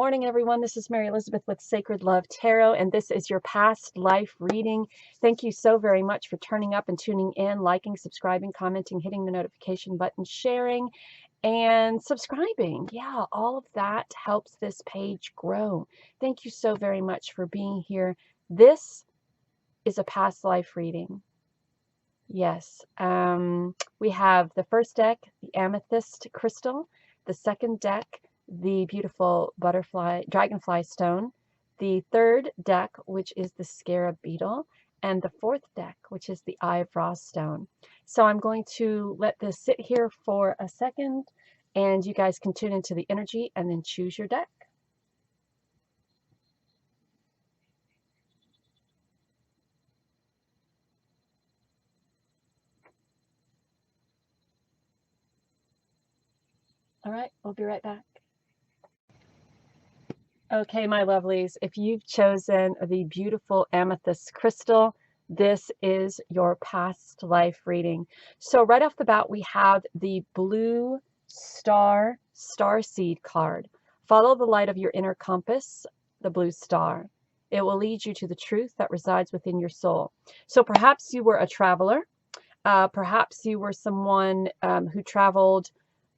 morning, everyone. This is Mary Elizabeth with Sacred Love Tarot, and this is your past life reading. Thank you so very much for turning up and tuning in, liking, subscribing, commenting, hitting the notification button, sharing, and subscribing. Yeah, all of that helps this page grow. Thank you so very much for being here. This is a past life reading. Yes, we have the first deck, the Amethyst crystal, the second deck, the beautiful dragonfly stone, the third deck, which is the Scarab beetle, and the fourth deck, which is the Eye of Rah stone. So I'm going to let this sit here for a second, and you guys can tune into the energy and then choose your deck. All right, we'll be right back. Okay, my lovelies, if you've chosen the beautiful amethyst crystal, this is your past life reading. So right off the bat, we have the blue star seed card. Follow the light of your inner compass, the blue star. It will lead you to the truth that resides within your soul. So perhaps you were a traveler. Perhaps you were someone who traveled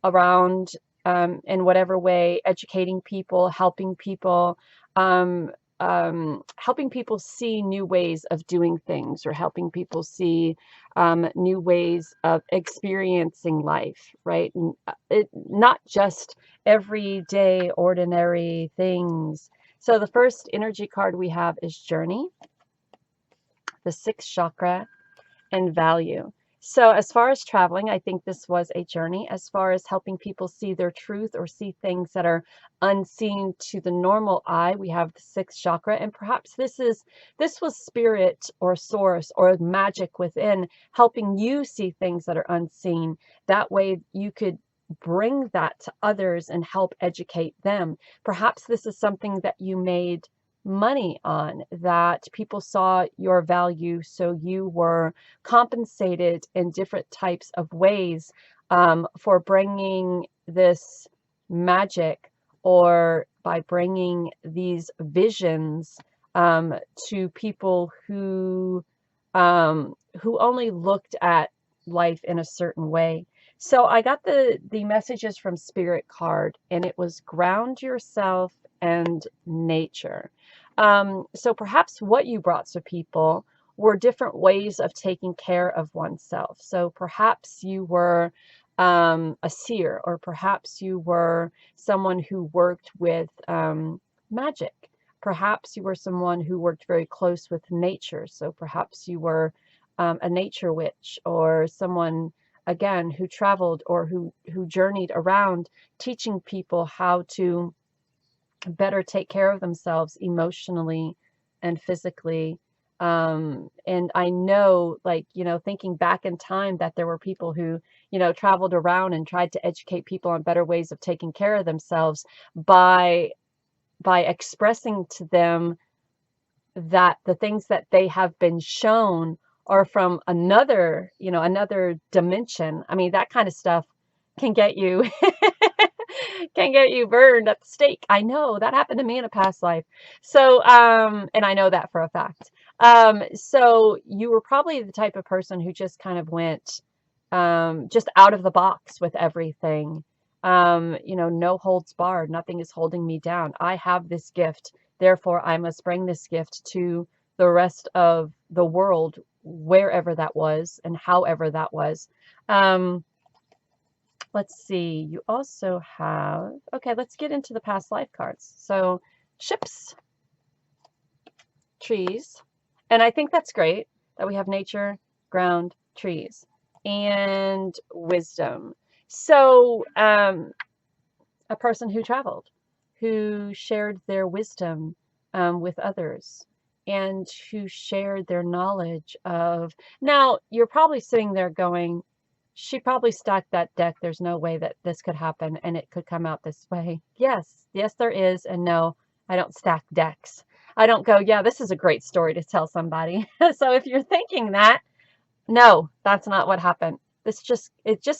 around in whatever way, educating people, helping people see new ways of doing things, or helping people see new ways of experiencing life, right? And not just everyday, ordinary things. So the first energy card we have is Journey, the sixth chakra, and Value. So as far as traveling, I think this was a journey. As far as helping people see their truth or see things that are unseen to the normal eye, we have the sixth chakra. And perhaps this was spirit or source or magic within, helping you see things that are unseen. That way you could bring that to others and help educate them. Perhaps this is something that you made money on, that people saw your value, so you were compensated in different types of ways for bringing this magic, or by bringing these visions to people who only looked at life in a certain way. So I got the messages from Spirit card, and it was ground yourself and nature. So perhaps what you brought to people were different ways of taking care of oneself. So perhaps you were a seer, or perhaps you were someone who worked with magic. Perhaps you were someone who worked very close with nature. So perhaps you were a nature witch, or someone, again, who traveled or who journeyed around teaching people how to better take care of themselves emotionally and physically. And I know, like, thinking back in time, that there were people who, traveled around and tried to educate people on better ways of taking care of themselves by expressing to them that the things that they have been shown are from another dimension. I mean, that kind of stuff can get you can get you burned at the stake. I know that happened to me in a past life. So and I know that for a fact. So you were probably the type of person who just kind of went just out of the box with everything. No holds barred. Nothing is holding me down. I have this gift, therefore I must bring this gift to the rest of the world, wherever that was and however that was. Let's see, you also have, okay, let's get into the past life cards. So ships, trees, and I think that's great that we have nature, ground, trees, and wisdom. So a person who traveled, who shared their wisdom with others, and who shared their knowledge of, now you're probably sitting there going, she probably stacked that deck. There's no way that this could happen and it could come out this way. Yes, there is. And no, I don't stack decks. I don't go, yeah, this is a great story to tell somebody. So if you're thinking that, no, that's not what happened. It's just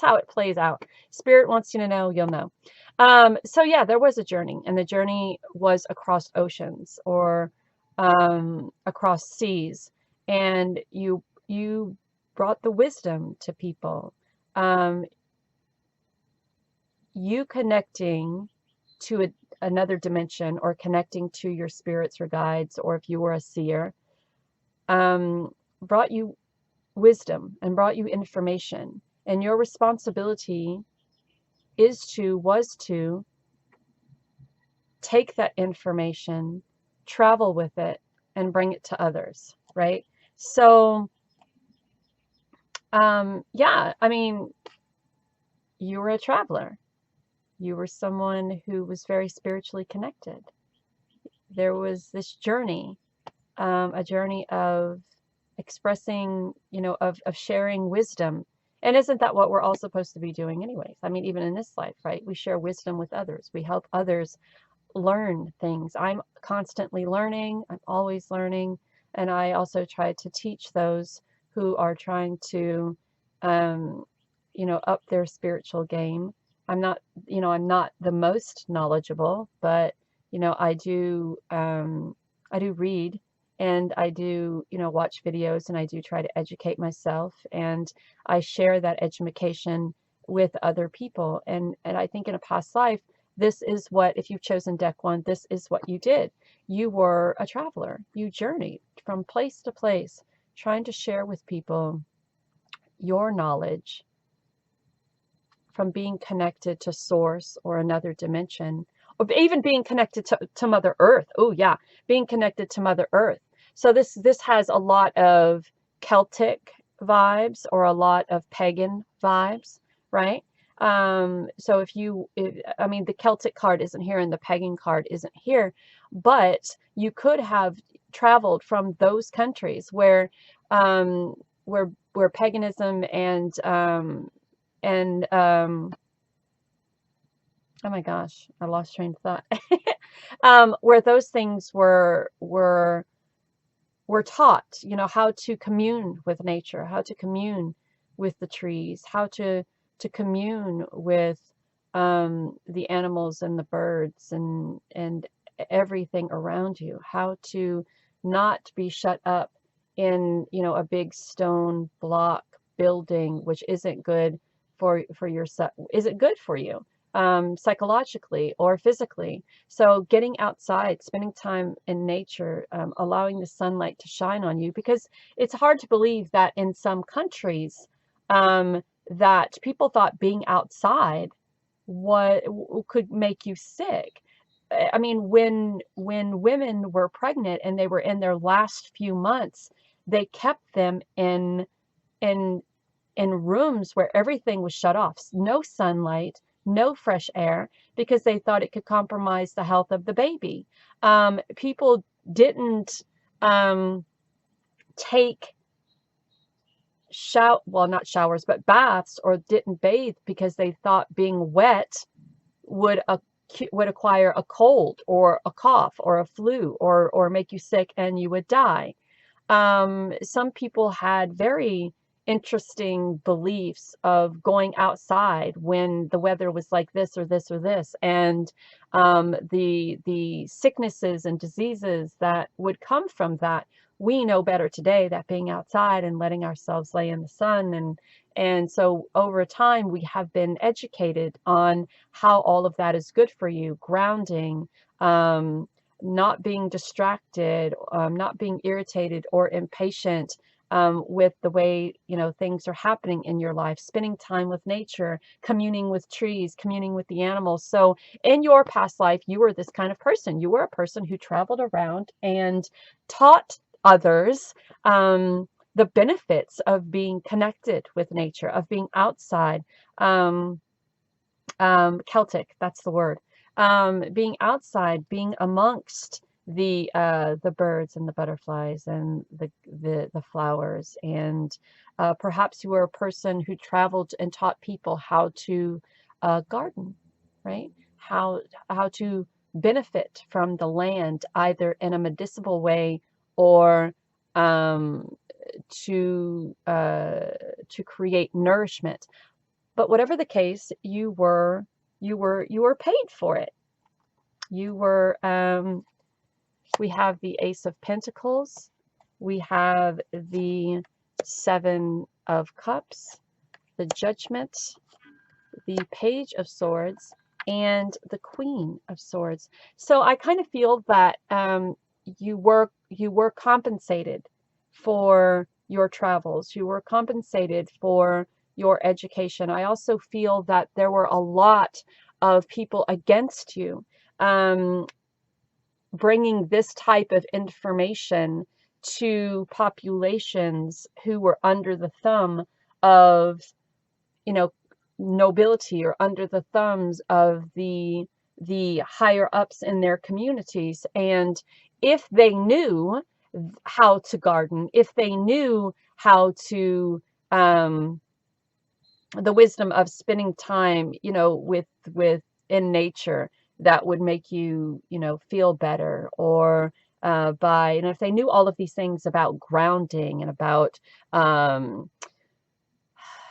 how it plays out. Spirit wants you to know, you'll know. So yeah, there was a journey, and the journey was across oceans or across seas, and you brought the wisdom to people. Um, you connecting to another dimension, or connecting to your spirits or guides, or if you were a seer, brought you wisdom and brought you information. And your responsibility was to take that information, travel with it, and bring it to others, right? So, yeah, I mean, you were a traveler. You were someone who was very spiritually connected. There was this journey, a journey of expressing, of sharing wisdom. And isn't that what we're all supposed to be doing anyways? I mean, even in this life, right? We share wisdom with others. We help others learn things. I'm constantly learning. I'm always learning. And I also try to teach those who are trying to, um, up their spiritual game. I'm not the most knowledgeable, but, I do read, and I do, watch videos, and I do try to educate myself, and I share that education with other people. And I think in a past life, this is what, if you've chosen deck one, this is what you did. You were a traveler. You journeyed from place to place, trying to share with people your knowledge from being connected to source or another dimension, or even being connected to Mother Earth. Oh yeah, being connected to Mother Earth. So this has a lot of Celtic vibes, or a lot of pagan vibes, right? So I mean, the Celtic card isn't here and the pagan card isn't here, but you could have traveled from those countries um, where paganism and oh my gosh, I lost train of thought. Where those things were taught, how to commune with nature, how to commune with the trees, how to commune with the animals and the birds and everything around you, how to not be shut up in, a big stone block building, which isn't good for your isn't good for you, psychologically or physically. So getting outside, spending time in nature, allowing the sunlight to shine on you, because it's hard to believe that in some countries, that people thought being outside what could make you sick. I mean, when women were pregnant and they were in their last few months, they kept them in in rooms where everything was shut off, no sunlight, no fresh air, because they thought it could compromise the health of the baby. People didn't take well, not showers, but baths, or didn't bathe because they thought being wet would would acquire a cold or a cough or a flu, or make you sick and you would die. Some people had very interesting beliefs of going outside when the weather was like this or this or this, and the sicknesses and diseases that would come from that. We know better today that being outside and letting ourselves lay in the sun, and so over time we have been educated on how all of that is good for you, grounding, not being distracted, not being irritated or impatient with the way, things are happening in your life, spending time with nature, communing with trees, communing with the animals. So in your past life, you were this kind of person. You were a person who traveled around and taught others the benefits of being connected with nature, of being outside. Celtic, that's the word. Being outside, being amongst the birds and the butterflies and the flowers, and perhaps you were a person who traveled and taught people how to garden, right? How to benefit from the land, either in a medicinal way, or um, to create nourishment. But whatever the case, you were you were paid for it. You were, we have the Ace of Pentacles. We have the Seven of Cups, the Judgment, the Page of Swords, and the Queen of Swords. So I kind of feel that you were compensated for your travels. You were compensated for your education. I also feel that there were a lot of people against you, bringing this type of information to populations who were under the thumb of, you know, nobility, or under the thumbs of the higher ups in their communities. And if they knew how to garden, if they knew how to, the wisdom of spending time, with in nature, that would make you, feel better, or by, if they knew all of these things about grounding and about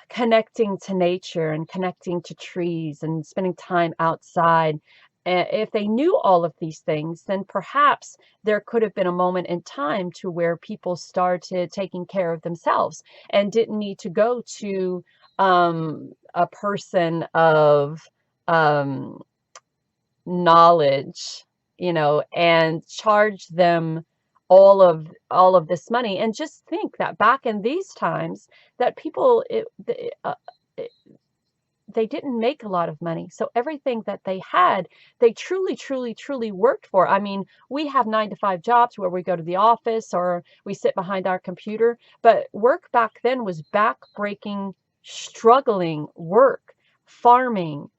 connecting to nature and connecting to trees and spending time outside. If they knew all of these things, then perhaps there could have been a moment in time to where people started taking care of themselves and didn't need to go to a person of knowledge, and charge them all of this money. And just think that back in these times, that people, they didn't make a lot of money. So everything that they had, they truly, truly, truly worked for. I mean, we have 9-to-5 jobs where we go to the office or we sit behind our computer, but work back then was back-breaking, struggling work, farming,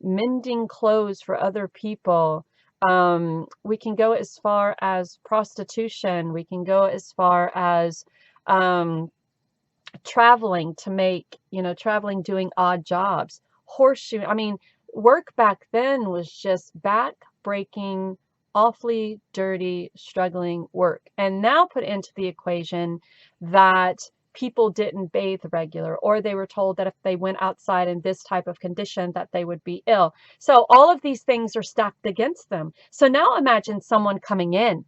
mending clothes for other people. We can go as far as prostitution. We can go as far as traveling to make, traveling, doing odd jobs, horseshoe. I mean, work back then was just back-breaking, awfully dirty, struggling work. And now put into the equation that people didn't bathe regular, or they were told that if they went outside in this type of condition that they would be ill. So all of these things are stacked against them. So now imagine someone coming in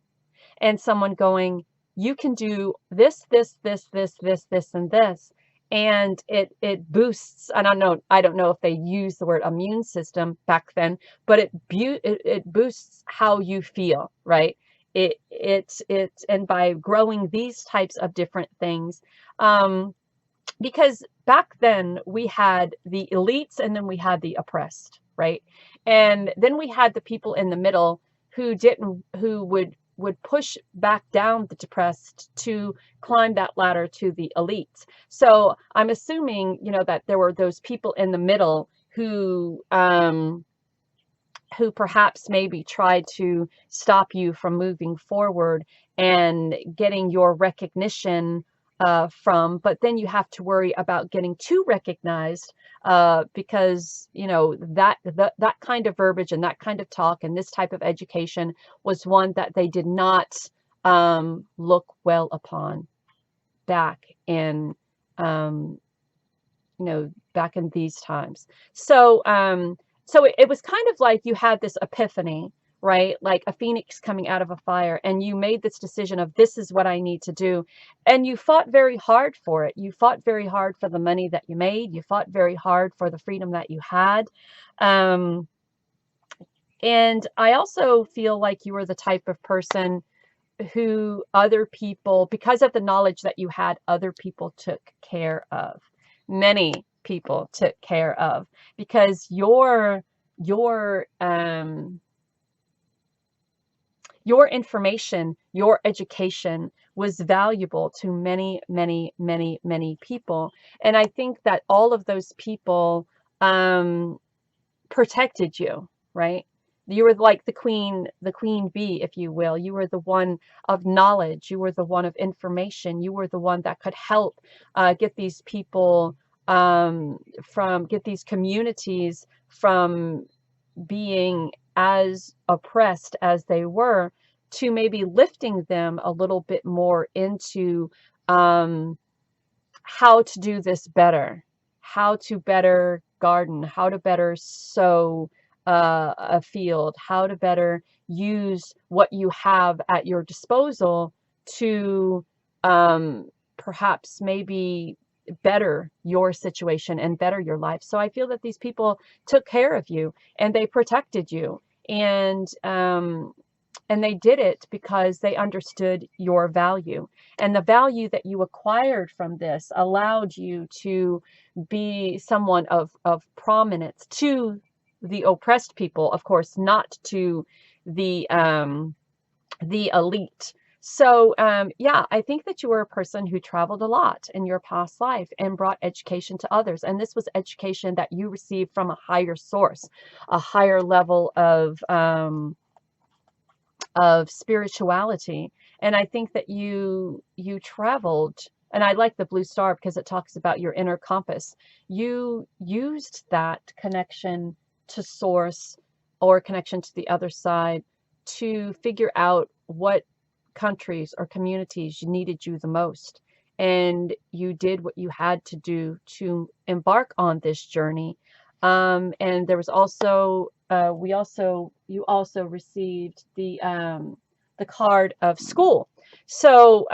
and someone going, you can do this, this, this, this, this, this, and this. And it boosts, I don't know if they use the word immune system back then, but it boosts how you feel, right? And by growing these types of different things, because back then we had the elites and then we had the oppressed, right? And then we had the people in the middle who would push back down the depressed to climb that ladder to the elites. So I'm assuming, that there were those people in the middle who perhaps maybe tried to stop you from moving forward and getting your recognition but then you have to worry about getting too recognized, because that kind of verbiage and that kind of talk and this type of education was one that they did not look well upon back in back in these times. So it was kind of like you had this epiphany, right? Like a phoenix coming out of a fire, and you made this decision of, this is what I need to do. And you fought very hard for it. You fought very hard for the money that you made. You fought very hard for the freedom that you had. And I also feel like you were the type of person who other people, because of the knowledge that you had, other people took care of. Many people took care of, because your information, your education was valuable to many, many, many, many people. And I think that all of those people protected you, right? You were like the queen bee, if you will. You were the one of knowledge. You were the one of information. You were the one that could help get these people get these communities from being as oppressed as they were, to maybe lifting them a little bit more into how to do this better, how to better garden, how to better sow a field, how to better use what you have at your disposal to perhaps maybe better your situation and better your life. So I feel that these people took care of you and they protected you, and they did it because they understood your value, and the value that you acquired from this allowed you to be someone of prominence to the oppressed people, of course, not to the elite. So yeah, I think that you were a person who traveled a lot in your past life and brought education to others. And this was education that you received from a higher source, a higher level of spirituality. And I think that you traveled, and I like the blue star because it talks about your inner compass. You used that connection to source or connection to the other side to figure out what countries or communities needed you the most. And you did what you had to do to embark on this journey. And there was also, you also received the card of school. So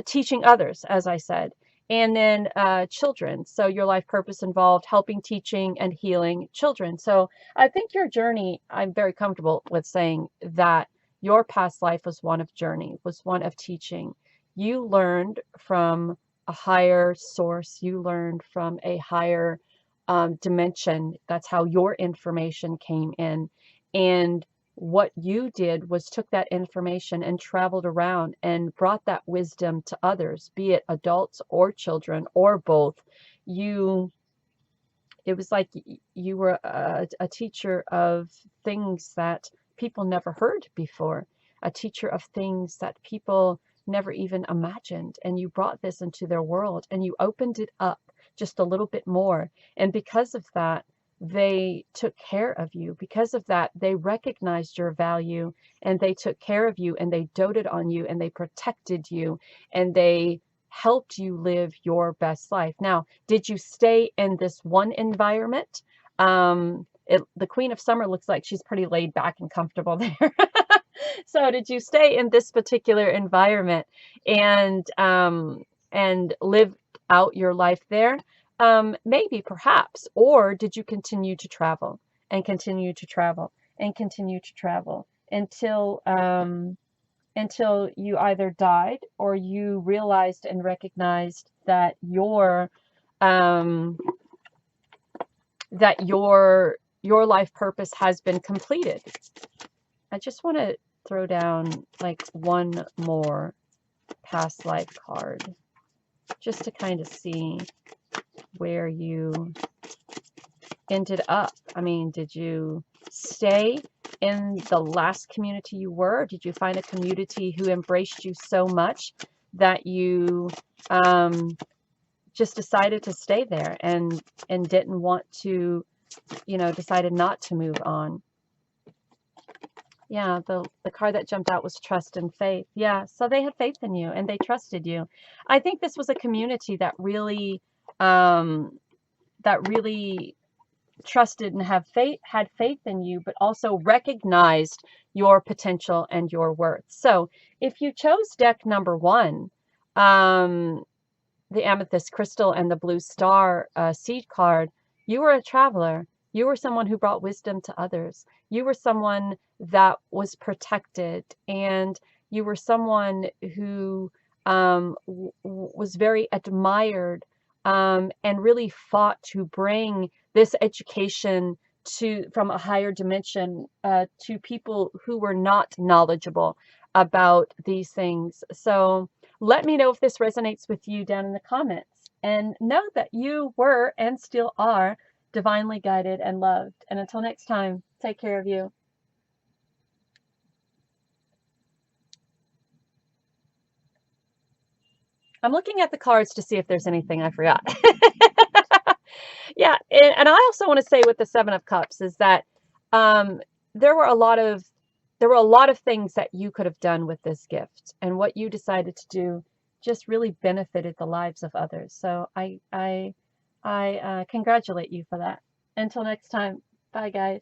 teaching others, as I said, and then children. So your life purpose involved helping, teaching, and healing children. So I think your journey, I'm very comfortable with saying that your past life was one of journey, was one of teaching. You learned from a higher source. You learned from a higher dimension. That's how your information came in. And what you did was took that information and traveled around and brought that wisdom to others, be it adults or children or both. It was like you were a teacher of things that people never heard before, a teacher of things that people never even imagined. And you brought this into their world and you opened it up just a little bit more. And because of that, they took care of you. Because of that, they recognized your value and they took care of you and they doted on you and they protected you and they helped you live your best life. Now, did you stay in this one environment? The Queen of Summer looks like she's pretty laid back and comfortable there. So did you stay in this particular environment and live out your life there? Maybe, perhaps. Or did you continue to travel and continue to travel and continue to travel until you either died or you realized and recognized that your life purpose has been completed. I just want to throw down like one more past life card just to kind of see where you ended up. I mean, did you stay in the last community you were? Did you find a community who embraced you so much that you just decided to stay there and didn't want to, decided not to move on? Yeah, the card that jumped out was trust and faith. Yeah, so they had faith in you and they trusted you. I think this was a community that really trusted and had faith in you, but also recognized your potential and your worth. So if you chose deck number 1, the amethyst crystal and the blue star seed card, you were a traveler. You were someone who brought wisdom to others. You were someone that was protected, and you were someone who was very admired and really fought to bring this education from a higher dimension to people who were not knowledgeable about these things. So let me know if this resonates with you down in the comments, and know that you were and still are divinely guided and loved. And until next time, take care of you. I'm looking at the cards to see if there's anything I forgot. Yeah, and I also want to say with the Seven of Cups is that there were a lot of things that you could have done with this gift, and what you decided to do just really benefited the lives of others. So I I congratulate you for that. Until next time, bye guys.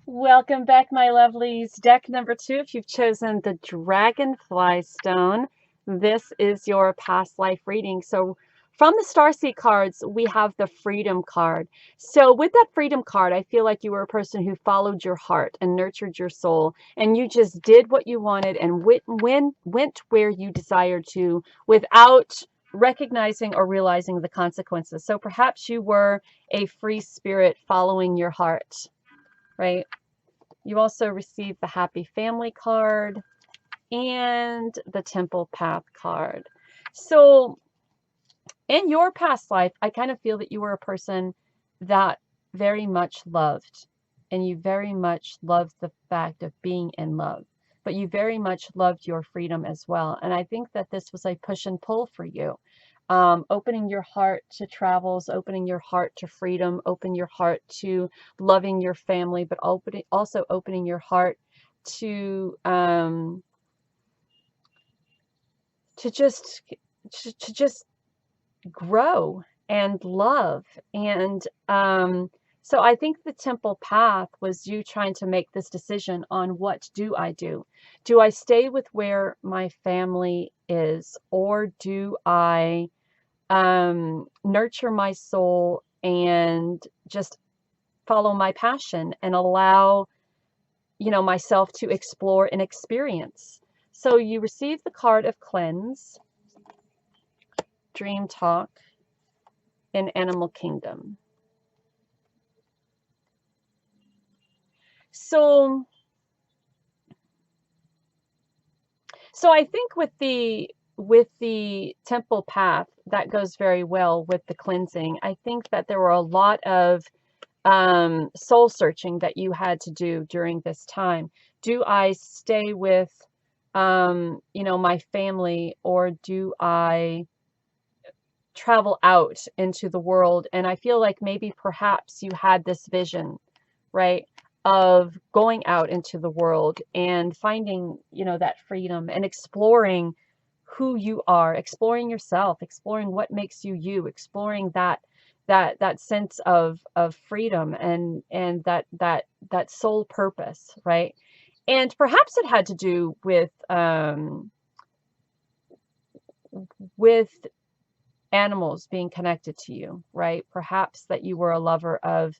Welcome back, my lovelies. Deck number 2, if you've chosen the Dragonfly stone, this is your past life reading. So from the Starseed cards, we have the Freedom card. So with that Freedom card, I feel like you were a person who followed your heart and nurtured your soul, and you just did what you wanted and went where you desired to without recognizing or realizing the consequences. So perhaps you were a free spirit following your heart, right? You also received the Happy Family card and the Temple Path card. So in your past life, I kind of feel that you were a person that very much loved, and you very much loved the fact of being in love, but you very much loved your freedom as well. And I think that this was a push and pull for you. Opening your heart to travels, opening your heart to freedom, open your heart to loving your family, but also opening your heart to just to just grow and love. And so I think the Temple Path was you trying to make this decision on what do I do? Do I stay with where my family is, or do I nurture my soul and just follow my passion and allow, myself to explore and experience? So you receive the card of Cleanse, Dream Talk, and Animal Kingdom. So I think with the Temple Path, that goes very well with the cleansing. I think that there were a lot of soul searching that you had to do during this time. Do I stay with, my family, or do I travel out into the world? And I feel like maybe perhaps you had this vision, right, of going out into the world and finding, that freedom and exploring who you are, exploring yourself, exploring what makes you you, exploring that sense of freedom and that soul purpose, right? And perhaps it had to do with animals being connected to you, right? Perhaps that you were a lover of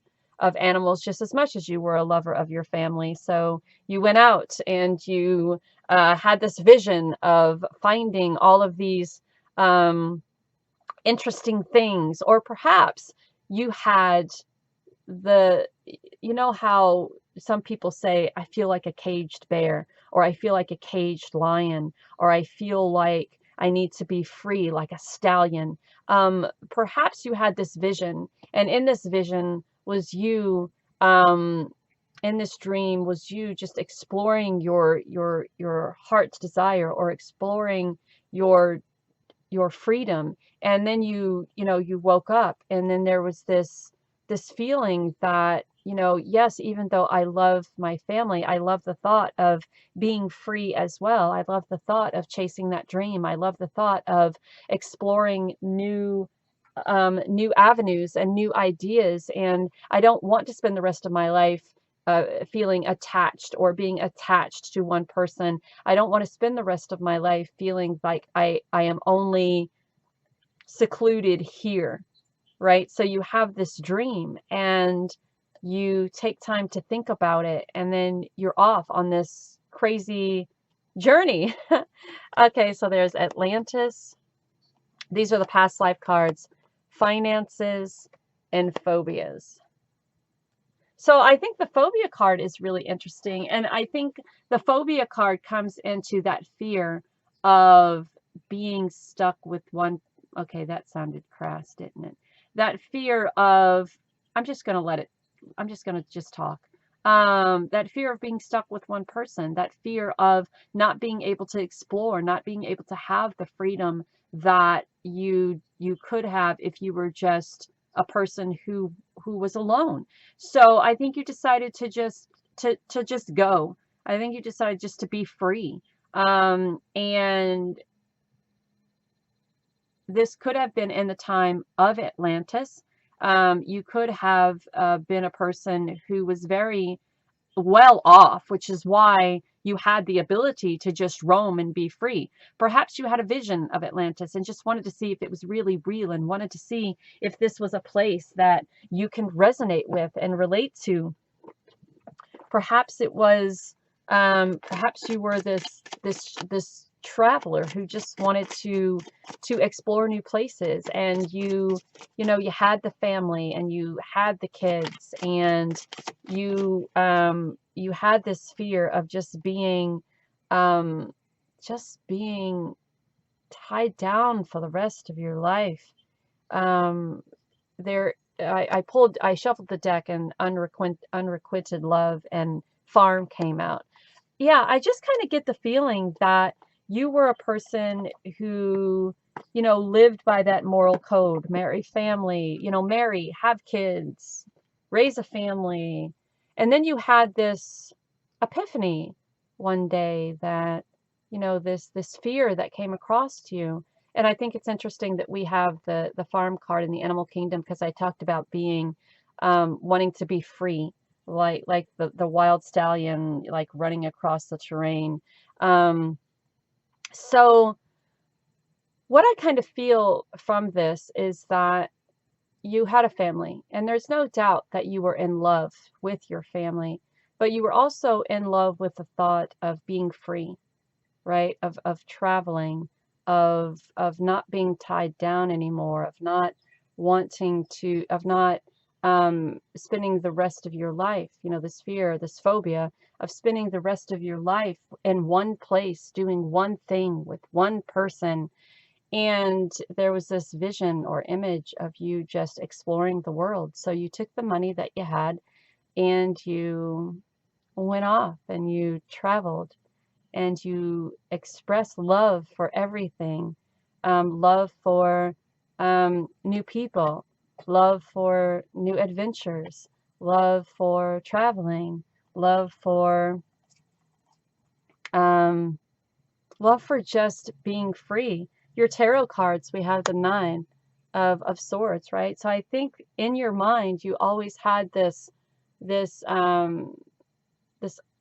animals just as much as you were a lover of your family. So you went out and you had this vision of finding all of these interesting things, or perhaps you had how some people say, I feel like a caged bear, or I feel like a caged lion, or I feel like I need to be free like a stallion. Perhaps you had this vision, and in this vision was you, in this dream was you just exploring your heart's desire, or exploring your freedom. And then you woke up, and then there was this feeling that, yes, even though I love my family, I love the thought of being free as well. I love the thought of chasing that dream. I love the thought of exploring new avenues and new ideas. And I don't want to spend the rest of my life feeling attached or being attached to one person. I don't want to spend the rest of my life feeling like I am only secluded here, right? So you have this dream, and you take time to think about it, and then you're off on this crazy journey. Okay, so there's Atlantis. These are the past life cards, finances, and phobias. So I think the phobia card is really interesting. And I think the phobia card comes into that fear of being stuck with one. Okay, that sounded crass, didn't it? That fear of, I'm just going to just talk. That fear of being stuck with one person, that fear of not being able to explore, not being able to have the freedom that you could have if you were just a person who was alone. So I think you decided to just go. I think you decided just to be free. And this could have been in the time of Atlantis. You could have been a person who was very well off, which is why you had the ability to just roam and be free. Perhaps you had a vision of Atlantis and just wanted to see if it was really real and wanted to see if this was a place that you can resonate with and relate to. Perhaps it was, perhaps you were this traveler who just wanted to explore new places, and you know, you had the family and you had the kids, and you had this fear of just being tied down for the rest of your life. Um, there I shuffled the deck, and unrequited love and farm came out. Yeah, I just kind of get the feeling that you were a person who, you know, lived by that moral code: marry, family, you know, marry, have kids, raise a family. And then you had this epiphany one day that, you know, this fear that came across to you. And I think it's interesting that we have the farm card in the animal kingdom, because I talked about being wanting to be free, like the wild stallion, like running across the terrain. Um, so what I kind of feel from this is that you had a family, and there's no doubt that you were in love with your family, but you were also in love with the thought of being free, right? Of traveling, of not being tied down anymore, of not of not spending the rest of your life, you know, this fear, this phobia of spending the rest of your life in one place, doing one thing with one person. And there was this vision or image of you just exploring the world. So you took the money that you had and you went off and you traveled, and you express love for everything, love for new people, love for new adventures, love for traveling, love for um, love for just being free. Your tarot cards, we have the nine of swords, right? So I think in your mind you always had this this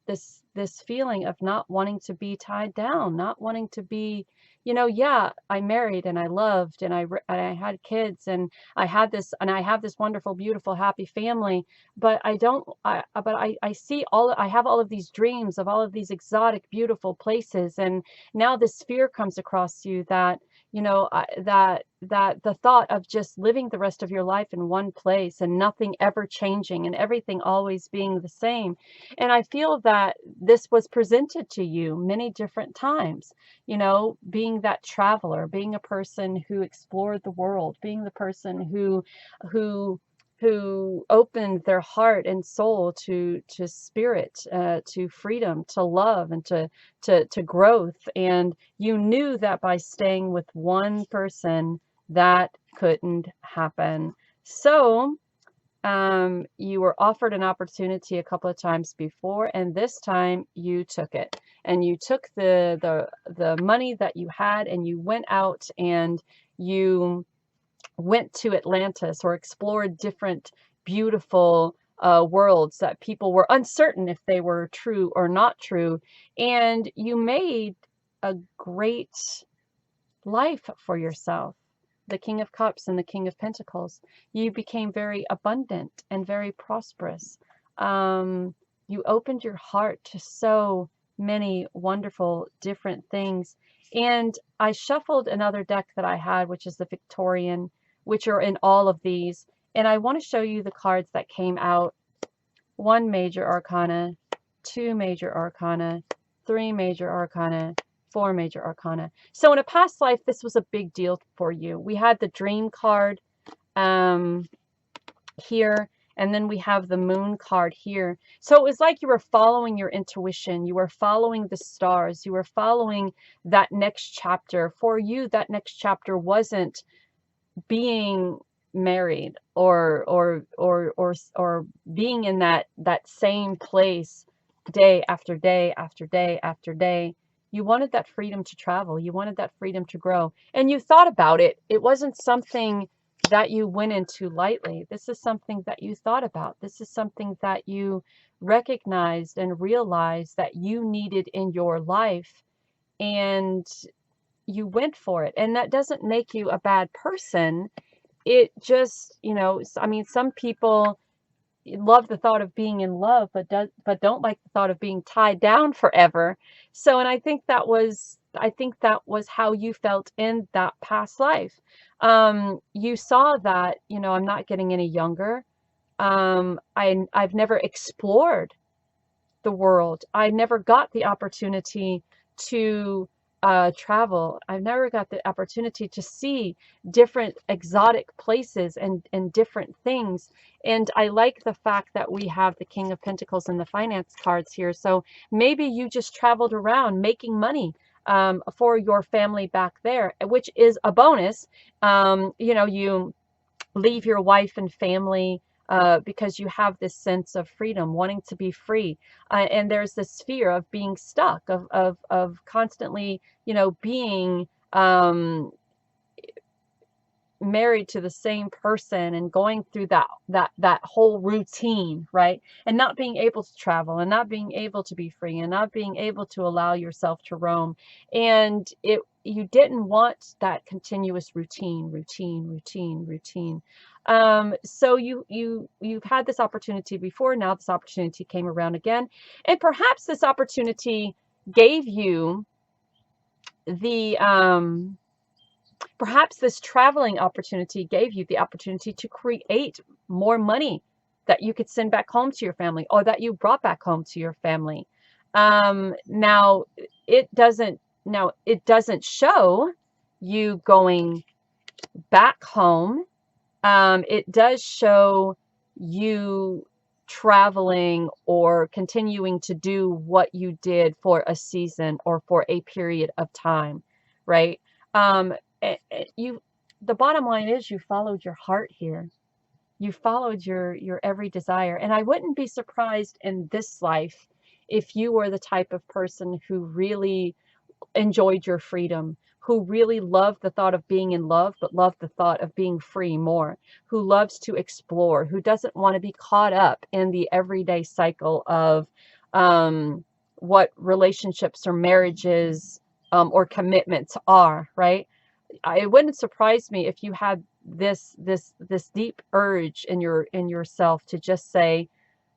this feeling of not wanting to be tied down, not wanting to be, you know, yeah, I married and I loved and and I had kids, and I had this, and I have this wonderful, beautiful, happy family, but I don't, I see I have all of these dreams of all of these exotic, beautiful places, and now this fear comes across you that, you know, that the thought of just living the rest of your life in one place and nothing ever changing and everything always being the same. And I feel that this was presented to you many different times, you know, being that traveler, being a person who explored the world, being the person who who opened their heart and soul to spirit, to freedom, to love, and to growth. And you knew that by staying with one person, that couldn't happen. So you were offered an opportunity a couple of times before, and this time you took it. And you took the money that you had, and you went out and you went to Atlantis, or explored different beautiful worlds that people were uncertain if they were true or not true. And you made a great life for yourself. The King of Cups and the King of Pentacles. You became very abundant and very prosperous. You opened your heart to so many wonderful different things. And I shuffled another deck that I had, which is the Victorian, which are in all of these. And I want to show you the cards that came out. 1 major arcana, 2 major arcana, 3 major arcana, 4 major arcana. So in a past life, this was a big deal for you. We had the dream card here, and then we have the moon card here. So it was like you were following your intuition. You were following the stars. You were following that next chapter. For you, that next chapter wasn't being married or being in that same place day after day after day after day. You wanted that freedom to travel. You wanted that freedom to grow. And you thought about it. It wasn't something that you went into lightly. This is something that you thought about. This is something that you recognized and realized that you needed in your life. And you went for it. And that doesn't make you a bad person. It just, I mean, some people love the thought of being in love, but don't like the thought of being tied down forever. So, and I think that was how you felt in that past life. You saw that, I'm not getting any younger. I've never explored the world. I never got the opportunity to travel. I've never got the opportunity to see different exotic places and different things. And I like the fact that we have the King of Pentacles and the finance cards here. So maybe you just traveled around making money for your family back there, which is a bonus. You leave your wife and family because you have this sense of freedom, wanting to be free. And there's this fear of being stuck, of constantly, being married to the same person and going through that whole routine, right? And not being able to travel and not being able to be free and not being able to allow yourself to roam. And you didn't want that continuous routine. So you've had this opportunity before. Now this opportunity came around again, and perhaps this opportunity gave you the perhaps this traveling opportunity gave you the opportunity to create more money that you could send back home to your family, or that you brought back home to your family. Now it doesn't show you going back home. It does show you traveling or continuing to do what you did for a season or for a period of time, right? The bottom line is you followed your heart here. You followed your every desire. And I wouldn't be surprised in this life if you were the type of person who really enjoyed your freedom, who really loved the thought of being in love, but loved the thought of being free more, who loves to explore, who doesn't want to be caught up in the everyday cycle of what relationships or marriages or commitments are, right? It wouldn't surprise me if you had this deep urge in yourself to just say,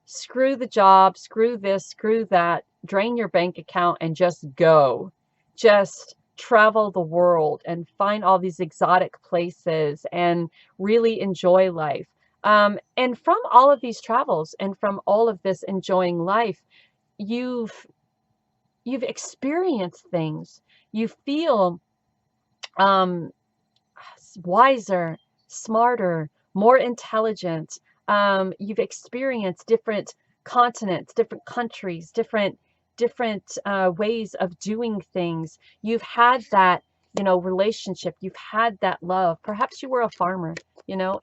screw the job, screw this, screw that, drain your bank account and just go. Just travel the world and find all these exotic places and really enjoy life. And from all of these travels and from all of this enjoying life, you've experienced things. You feel wiser, smarter, more intelligent. You've experienced different continents, different countries, different ways of doing things. You've had that, relationship. You've had that love. Perhaps you were a farmer,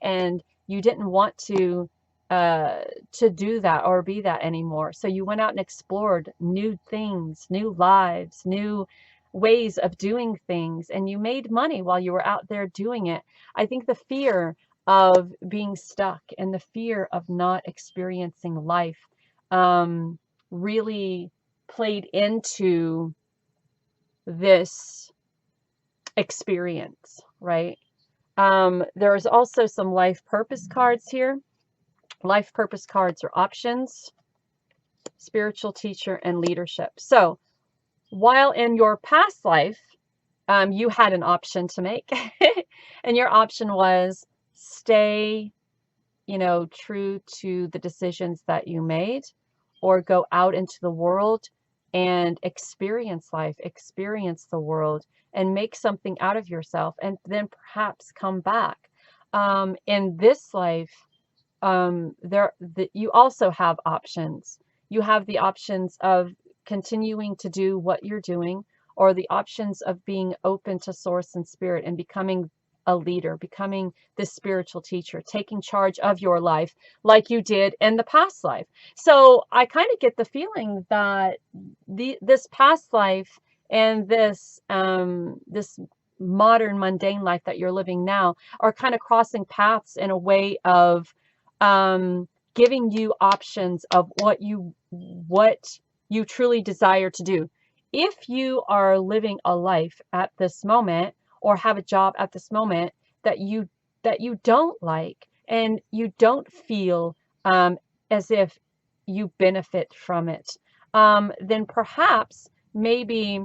and you didn't want to do that or be that anymore. So you went out and explored new things, new lives, new ways of doing things, and you made money while you were out there doing it. I think the fear of being stuck and the fear of not experiencing life really played into this experience, right? There's also some life purpose cards here. Life purpose cards are options, spiritual teacher, and leadership. So while in your past life, you had an option to make, and your option was stay, true to the decisions that you made, or go out into the world and experience life, experience the world, and make something out of yourself, and then perhaps come back. In this life, you also have options. You have the options of continuing to do what you're doing, or the options of being open to source and spirit and becoming a leader, becoming this spiritual teacher, taking charge of your life like you did in the past life. So I kind of get the feeling that this past life and this modern mundane life that you're living now are kind of crossing paths in a way of giving you options of what you truly desire to do. If you are living a life at this moment or have a job at this moment that you don't like and you don't feel as if you benefit from it, then perhaps maybe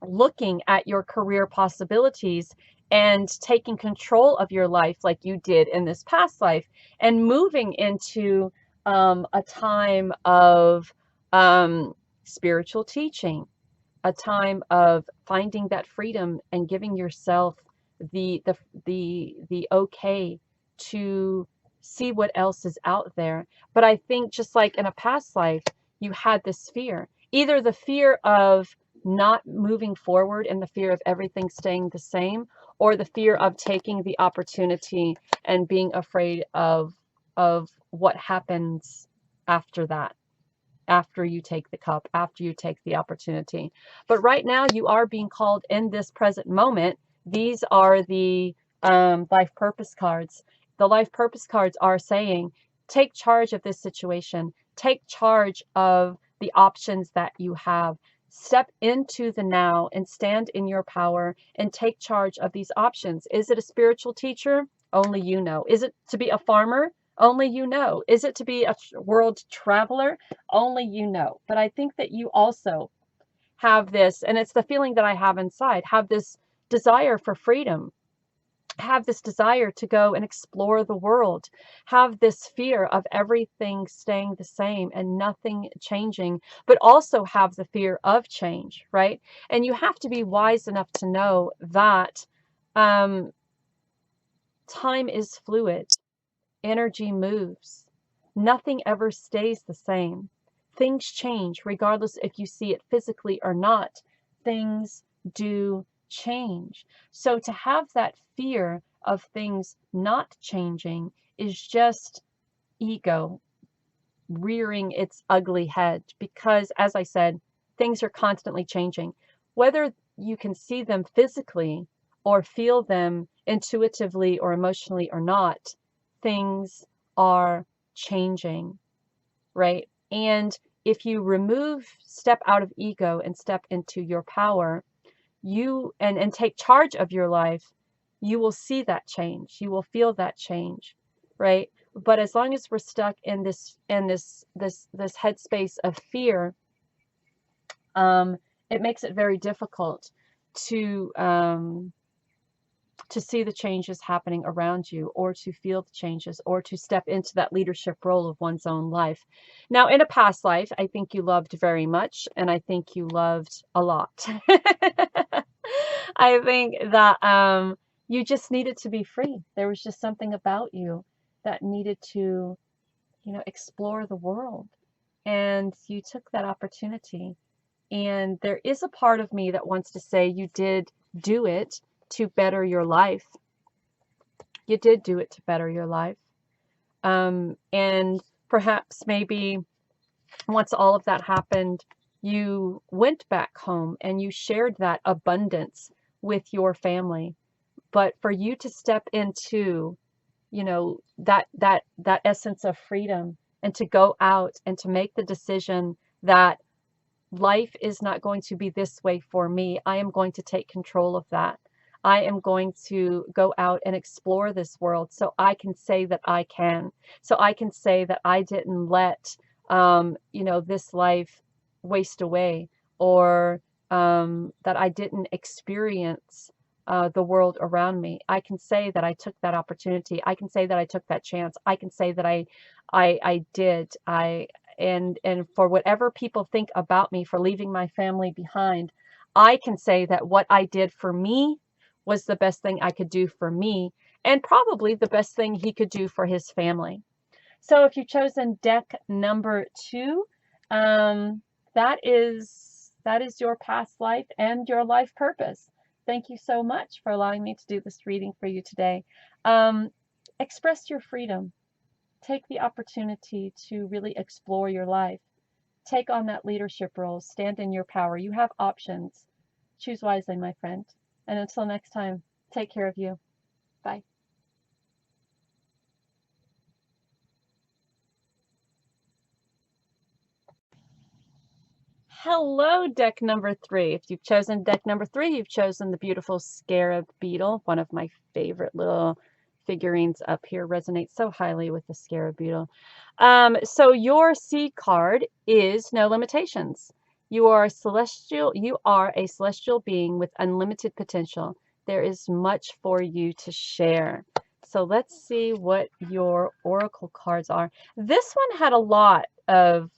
looking at your career possibilities and taking control of your life like you did in this past life and moving into a time of spiritual teaching, a time of finding that freedom and giving yourself the okay to see what else is out there. But I think just like in a past life, you had this fear, either the fear of not moving forward and the fear of everything staying the same, or the fear of taking the opportunity and being afraid of what happens after that, after you take the cup, after you take the opportunity. But right now, you are being called in this present moment. These are the life purpose cards. The life purpose cards are saying, take charge of this situation, take charge of the options that you have. Step into the now and stand in your power and take charge of these options. Is it a spiritual teacher? Only you know. Is it to be a farmer? Only you know. Is it to be a world traveler? Only you know. But I think that you also have this, and it's the feeling that I have inside, have this desire for freedom, have this desire to go and explore the world, have this fear of everything staying the same and nothing changing, but also have the fear of change, right? And you have to be wise enough to know that um, time is fluid. Energy moves. Nothing ever stays the same. Things change regardless if you see it physically or not. Things do change. So to have that fear of things not changing is just ego rearing its ugly head, because, as I said, things are constantly changing. Whether you can see them physically or feel them intuitively or emotionally or not, things are changing, right? And if you step out of ego and step into your power, you and take charge of your life, you will see that change. You will feel that change, right? But as long as we're stuck in this headspace of fear, it makes it very difficult to see the changes happening around you, or to feel the changes, or to step into that leadership role of one's own life. Now, in a past life, I think you loved very much, and I think you loved a lot. I think that you just needed to be free. There was just something about you that needed to, explore the world. And you took that opportunity. And there is a part of me that wants to say you did do it to better your life. You did do it to better your life. And perhaps maybe once all of that happened, you went back home and you shared that abundance with your family. But for you to step into, that essence of freedom, and to go out and to make the decision that life is not going to be this way for me. I am going to take control of that. I am going to go out and explore this world so I can say that I can. So I can say that I didn't let, this life waste away, or that I didn't experience the world around me. I can say that I took that opportunity. I can say that I took that chance. I can say that I did. And for whatever people think about me for leaving my family behind, I can say that what I did for me was the best thing I could do for me, and probably the best thing he could do for his family. So if you've chosen deck number 2, that is your past life and your life purpose. Thank you so much for allowing me to do this reading for you today. Express your freedom. Take the opportunity to really explore your life. Take on that leadership role. Stand in your power. You have options. Choose wisely, my friend. And until next time, take care of you. Bye. Hello, deck number 3. If you've chosen deck number 3, you've chosen the beautiful Scarab beetle. One of my favorite little figurines up here. Resonates so highly with the Scarab beetle. So your seed card is no limitations. You are celestial. You are a celestial being with unlimited potential. There is much for you to share. So let's see what your oracle cards are. This one had a lot of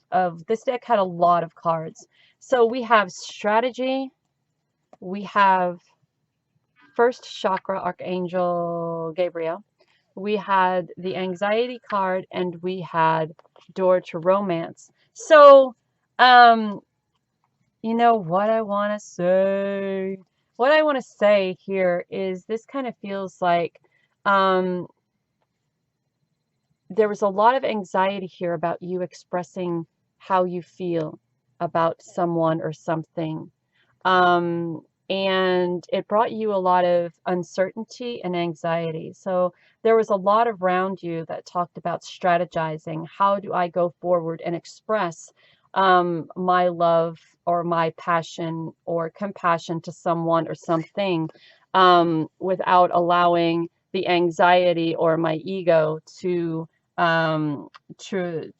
this deck had a lot of cards. So we have strategy, we have first chakra, Archangel Gabriel, we had the anxiety card, and we had door to romance. So, you know what I want to say? What I want to say here is this kind of feels like there was a lot of anxiety here about you expressing how you feel about someone or something. And it brought you a lot of uncertainty and anxiety. So there was a lot around you that talked about strategizing. How do I go forward and express my love or my passion or compassion to someone or something without allowing the anxiety or my ego to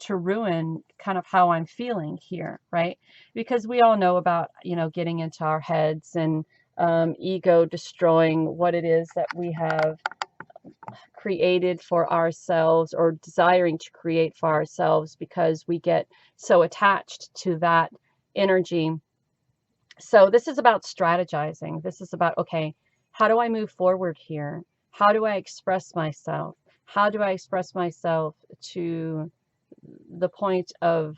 ruin kind of how I'm feeling here, right? Because we all know about, you know, getting into our heads and ego destroying what it is that we have created for ourselves or desiring to create for ourselves because we get so attached to that energy. So this is about strategizing. This is about, okay, how do I move forward here? How do I express myself? How do I express myself to the point of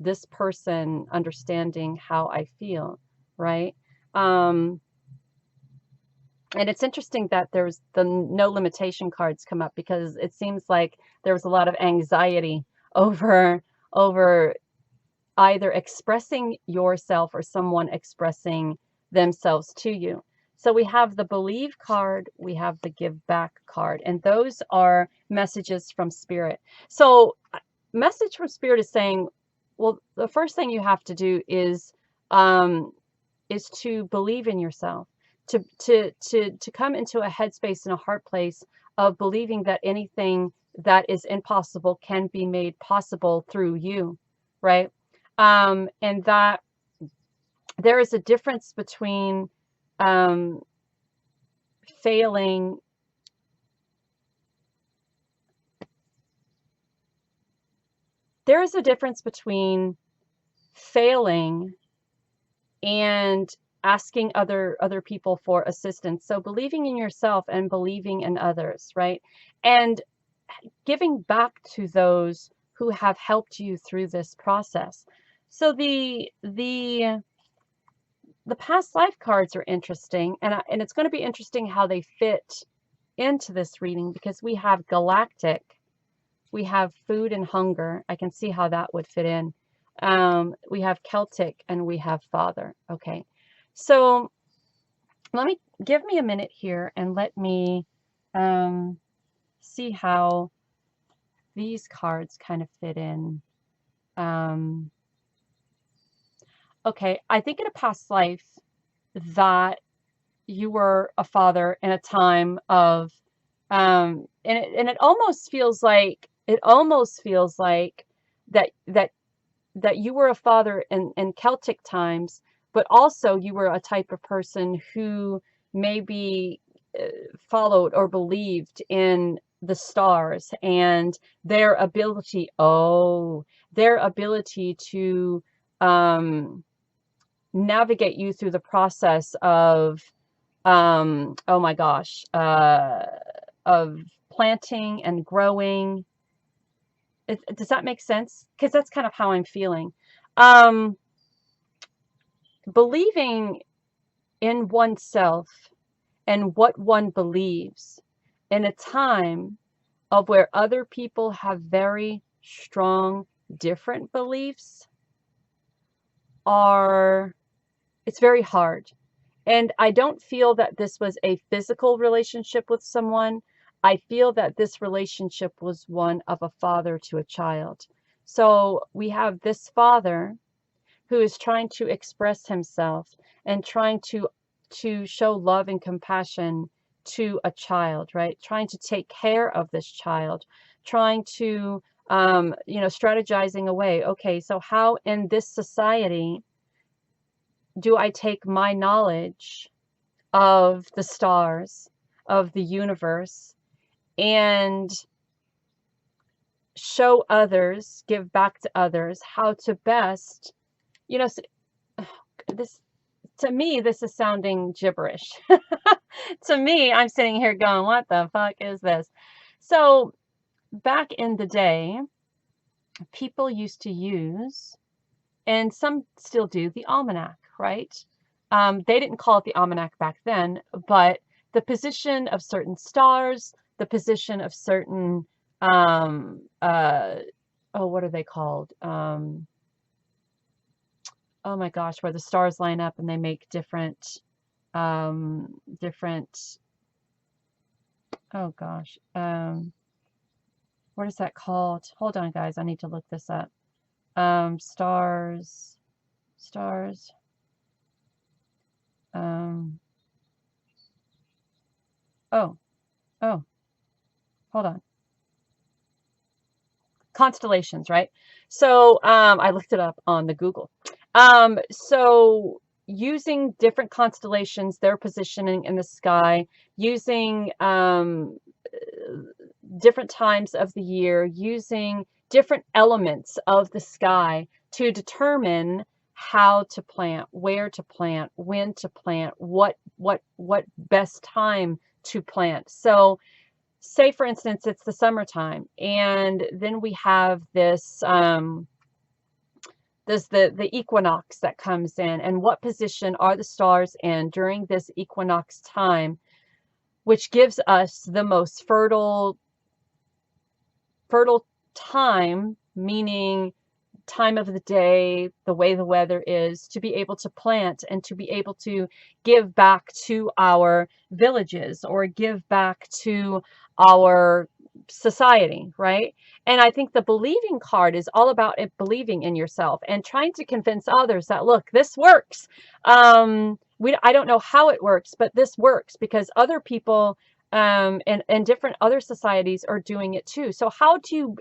this person understanding how I feel, right? And it's interesting that there's the no limitation cards come up because it seems like there was a lot of anxiety over either expressing yourself or someone expressing themselves to you. So we have the believe card, we have the give back card, and those are messages from spirit. So message from spirit is saying, well, the first thing you have to do is to believe in yourself, to come into a headspace and a heart place of believing that anything that is impossible can be made possible through you, right? And that there is a difference between failing. There is a difference between failing and asking other people for assistance. So believing in yourself and believing in others, right? And giving back to those who have helped you through this process. So the past life cards are interesting, and it's going to be interesting how they fit into this reading because we have galactic, we have food and hunger. I can see how that would fit in. We have Celtic, and we have father. Okay, so give me a minute here and let me see how these cards kind of fit in. Okay, I think in a past life that you were a father in a time of and it almost feels like that you were a father in Celtic times, but also you were a type of person who maybe followed or believed in the stars and their ability to navigate you through the process of oh my gosh, of planting and growing. Does that make sense? Because that's kind of how I'm feeling. Believing in oneself and what one believes in a time of where other people have very strong different beliefs it's very hard. And I don't feel that this was a physical relationship with someone. I feel that this relationship was one of a father to a child. So we have this father who is trying to express himself and trying to show love and compassion to a child, right? Trying to take care of this child, trying to strategizing away. Okay, so how in this society do I take my knowledge of the stars, of the universe, and show others, give back to others how to best, this, to me, this is sounding gibberish. To me, I'm sitting here going, what the fuck is this? So back in the day, people used to use, and some still do, the almanac, right? They didn't call it the almanac back then, but the position of certain stars, the position of certain, what are they called? Oh my gosh, where the stars line up and they make different, oh gosh, what is that called? Hold on, guys, I need to look this up. Stars, oh, hold on. Constellations, right? So I looked it up on the Google. So using different constellations, their positioning in the sky, using different times of the year, using different elements of the sky to determine how to plant, where to plant, when to plant, what best time to plant. So say for instance it's the summertime, and then we have this the equinox that comes in, and what position are the stars in during this equinox time, which gives us the most fertile time, meaning time of the day, the way the weather is, to be able to plant and to be able to give back to our villages or give back to our society, right? And I think the believing card is all about it, believing in yourself and trying to convince others that, look, this works. I don't know how it works, but this works because other people and different other societies are doing it too. So how do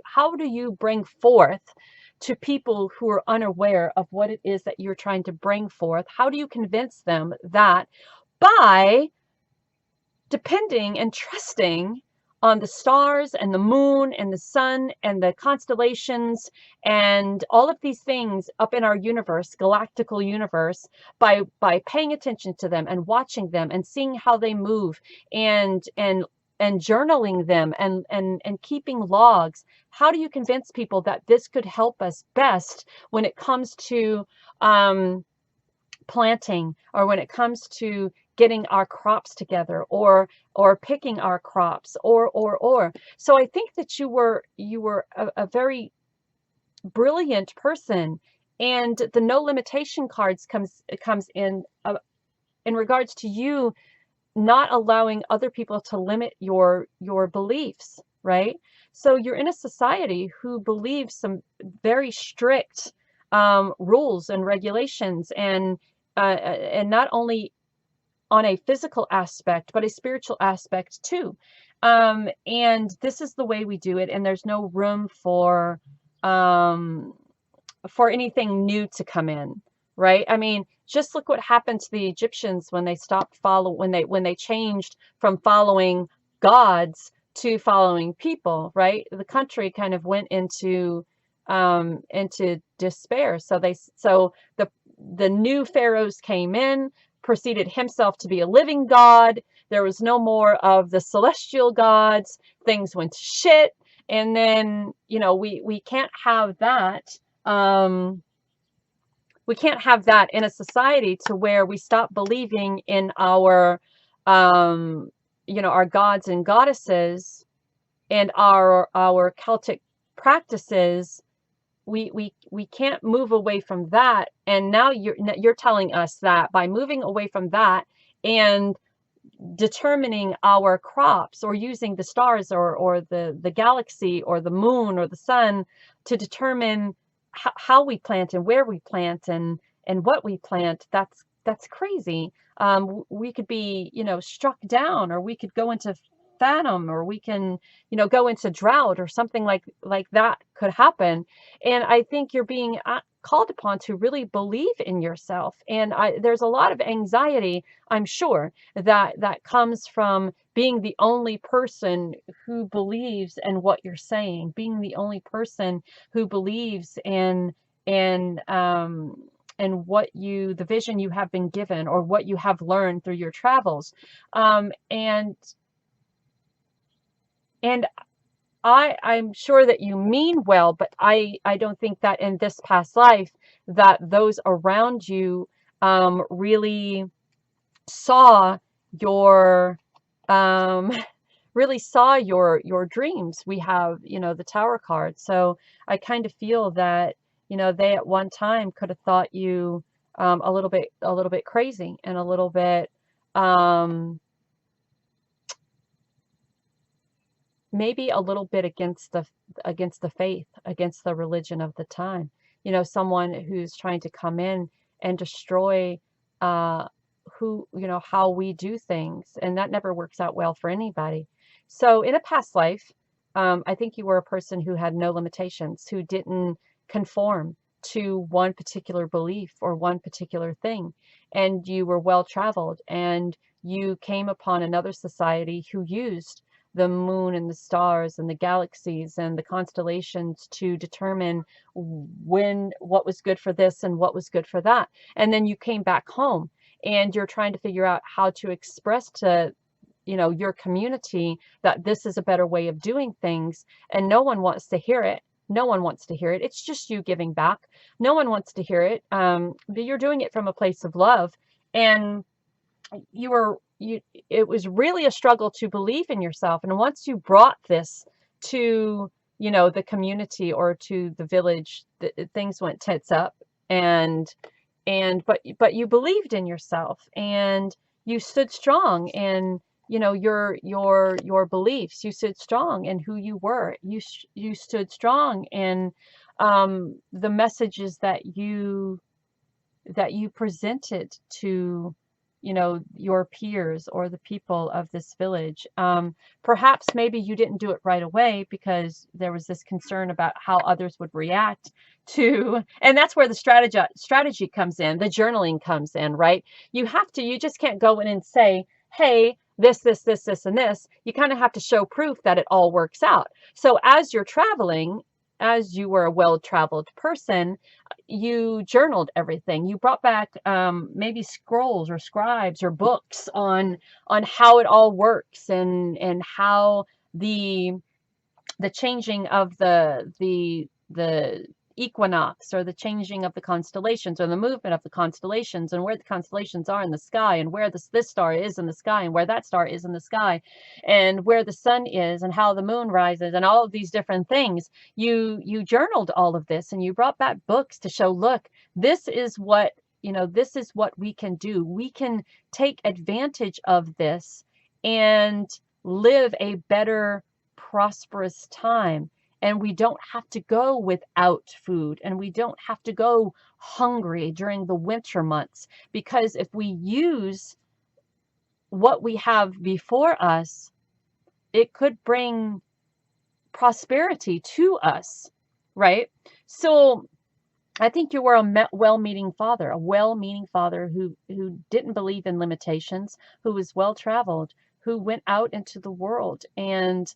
you bring forth to people who are unaware of what it is that you're trying to bring forth? How do you convince them that by depending and trusting on the stars and the moon and the sun and the constellations and all of these things up in our universe, galactical universe, by paying attention to them and watching them and seeing how they move and journaling them and keeping logs? How do you convince people that this could help us best when it comes to planting, or when it comes to getting our crops together, or picking our crops, or so I think that you were a very brilliant person, and the no limitation cards comes in regards to you not allowing other people to limit your beliefs, right? So you're in a society who believes some very strict rules and regulations, and not only on a physical aspect, but a spiritual aspect too. And this is the way we do it, and there's no room for anything new to come in, right? I mean, just look what happened to the Egyptians when they stopped when they changed from following gods to following people, right? The country kind of went into despair. So the new pharaohs came in, proceeded himself to be a living god. There was no more of the celestial gods. Things went to shit. And then, we can't have that. We can't have that in a society to where we stop believing in our gods and goddesses and our Celtic practices. we can't move away from that. And now you're telling us that by moving away from that and determining our crops, or using the stars, or the galaxy, or the moon, or the sun, to determine how we plant and where we plant and what we plant, that's crazy. We could be, struck down, or we could go into phantom, or we can, go into drought, or something like that could happen. And I think you're being called upon to really believe in yourself. And there's a lot of anxiety, I'm sure, that comes from being the only person who believes in what you're saying, being the only person who believes in what the vision you have been given, or what you have learned through your travels. And I'm sure that you mean well, but I don't think that in this past life that those around you really saw your um really saw your dreams. We have, the Tower card. So I kind of feel that, they at one time could have thought you a little bit crazy, and a little bit maybe a little bit against the faith, against the religion of the time. Someone who's trying to come in and destroy uh, how we do things, and that never works out well for anybody. So in a past life, I think you were a person who had no limitations, who didn't conform to one particular belief or one particular thing, and you were well traveled, and you came upon another society who used the moon and the stars and the galaxies and the constellations to determine what was good for this and what was good for that. And then you came back home, and you're trying to figure out how to express to your community that this is a better way of doing things, and no one wants to hear it. No one wants to hear it. It's just you giving back. No one wants to hear it. But you're doing it from a place of love, and it was really a struggle to believe in yourself. And once you brought this to the community, or to the village, things went tits up. But you believed in yourself, and you stood strong in your beliefs. You stood strong in who you were. You stood strong in the messages that you presented to your peers, or the people of this village. Perhaps maybe you didn't do it right away, because there was this concern about how others would react to, and that's where the strategy comes in, the journaling comes in, right? You just can't go in and say, hey, this, and this. You kind of have to show proof that it all works out. So as you're traveling, as you were a well-traveled person, you journaled everything. You brought back maybe scrolls or scribes or books on how it all works, and how the changing of the equinox, or the changing of the constellations, or the movement of the constellations, and where the constellations are in the sky, and where this star is in the sky, and where that star is in the sky, and where the sun is, and how the moon rises, and all of these different things. You journaled all of this, and you brought back books to show, look, this is what we can do. We can take advantage of this and live a better, prosperous time. And we don't have to go without food, and we don't have to go hungry during the winter months, because if we use what we have before us, it could bring prosperity to us, right? So I think you were a well-meaning father, who didn't believe in limitations, who was well-traveled, who went out into the world and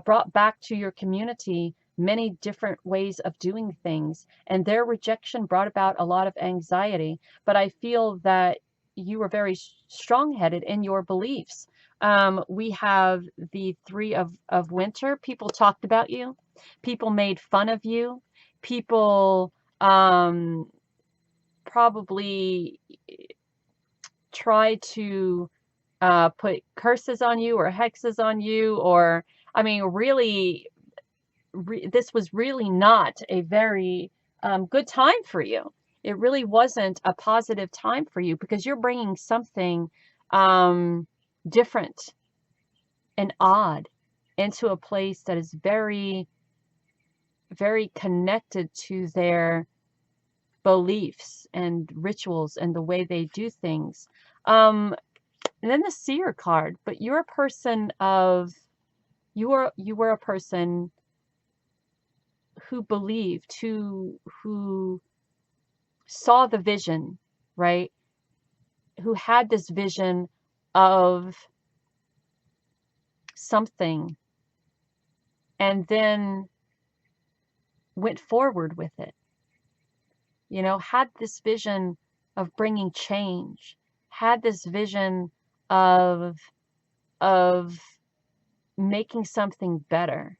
brought back to your community many different ways of doing things. And their rejection brought about a lot of anxiety. But I feel that you were very strong-headed in your beliefs. We have the Three of Winter. People talked about you. People made fun of you. People probably try to put curses on you, or hexes on you, or, I mean, really this was really not a very good time for you. It really wasn't a positive time for you because you're bringing something different and odd into a place that is very, very connected to their beliefs and rituals and the way they do things. And then the seer card, but you're a person of, you were a person who believed, who saw the vision, right? Who had this vision of something and then went forward with it. You know, had this vision of bringing change, had this vision of making something better.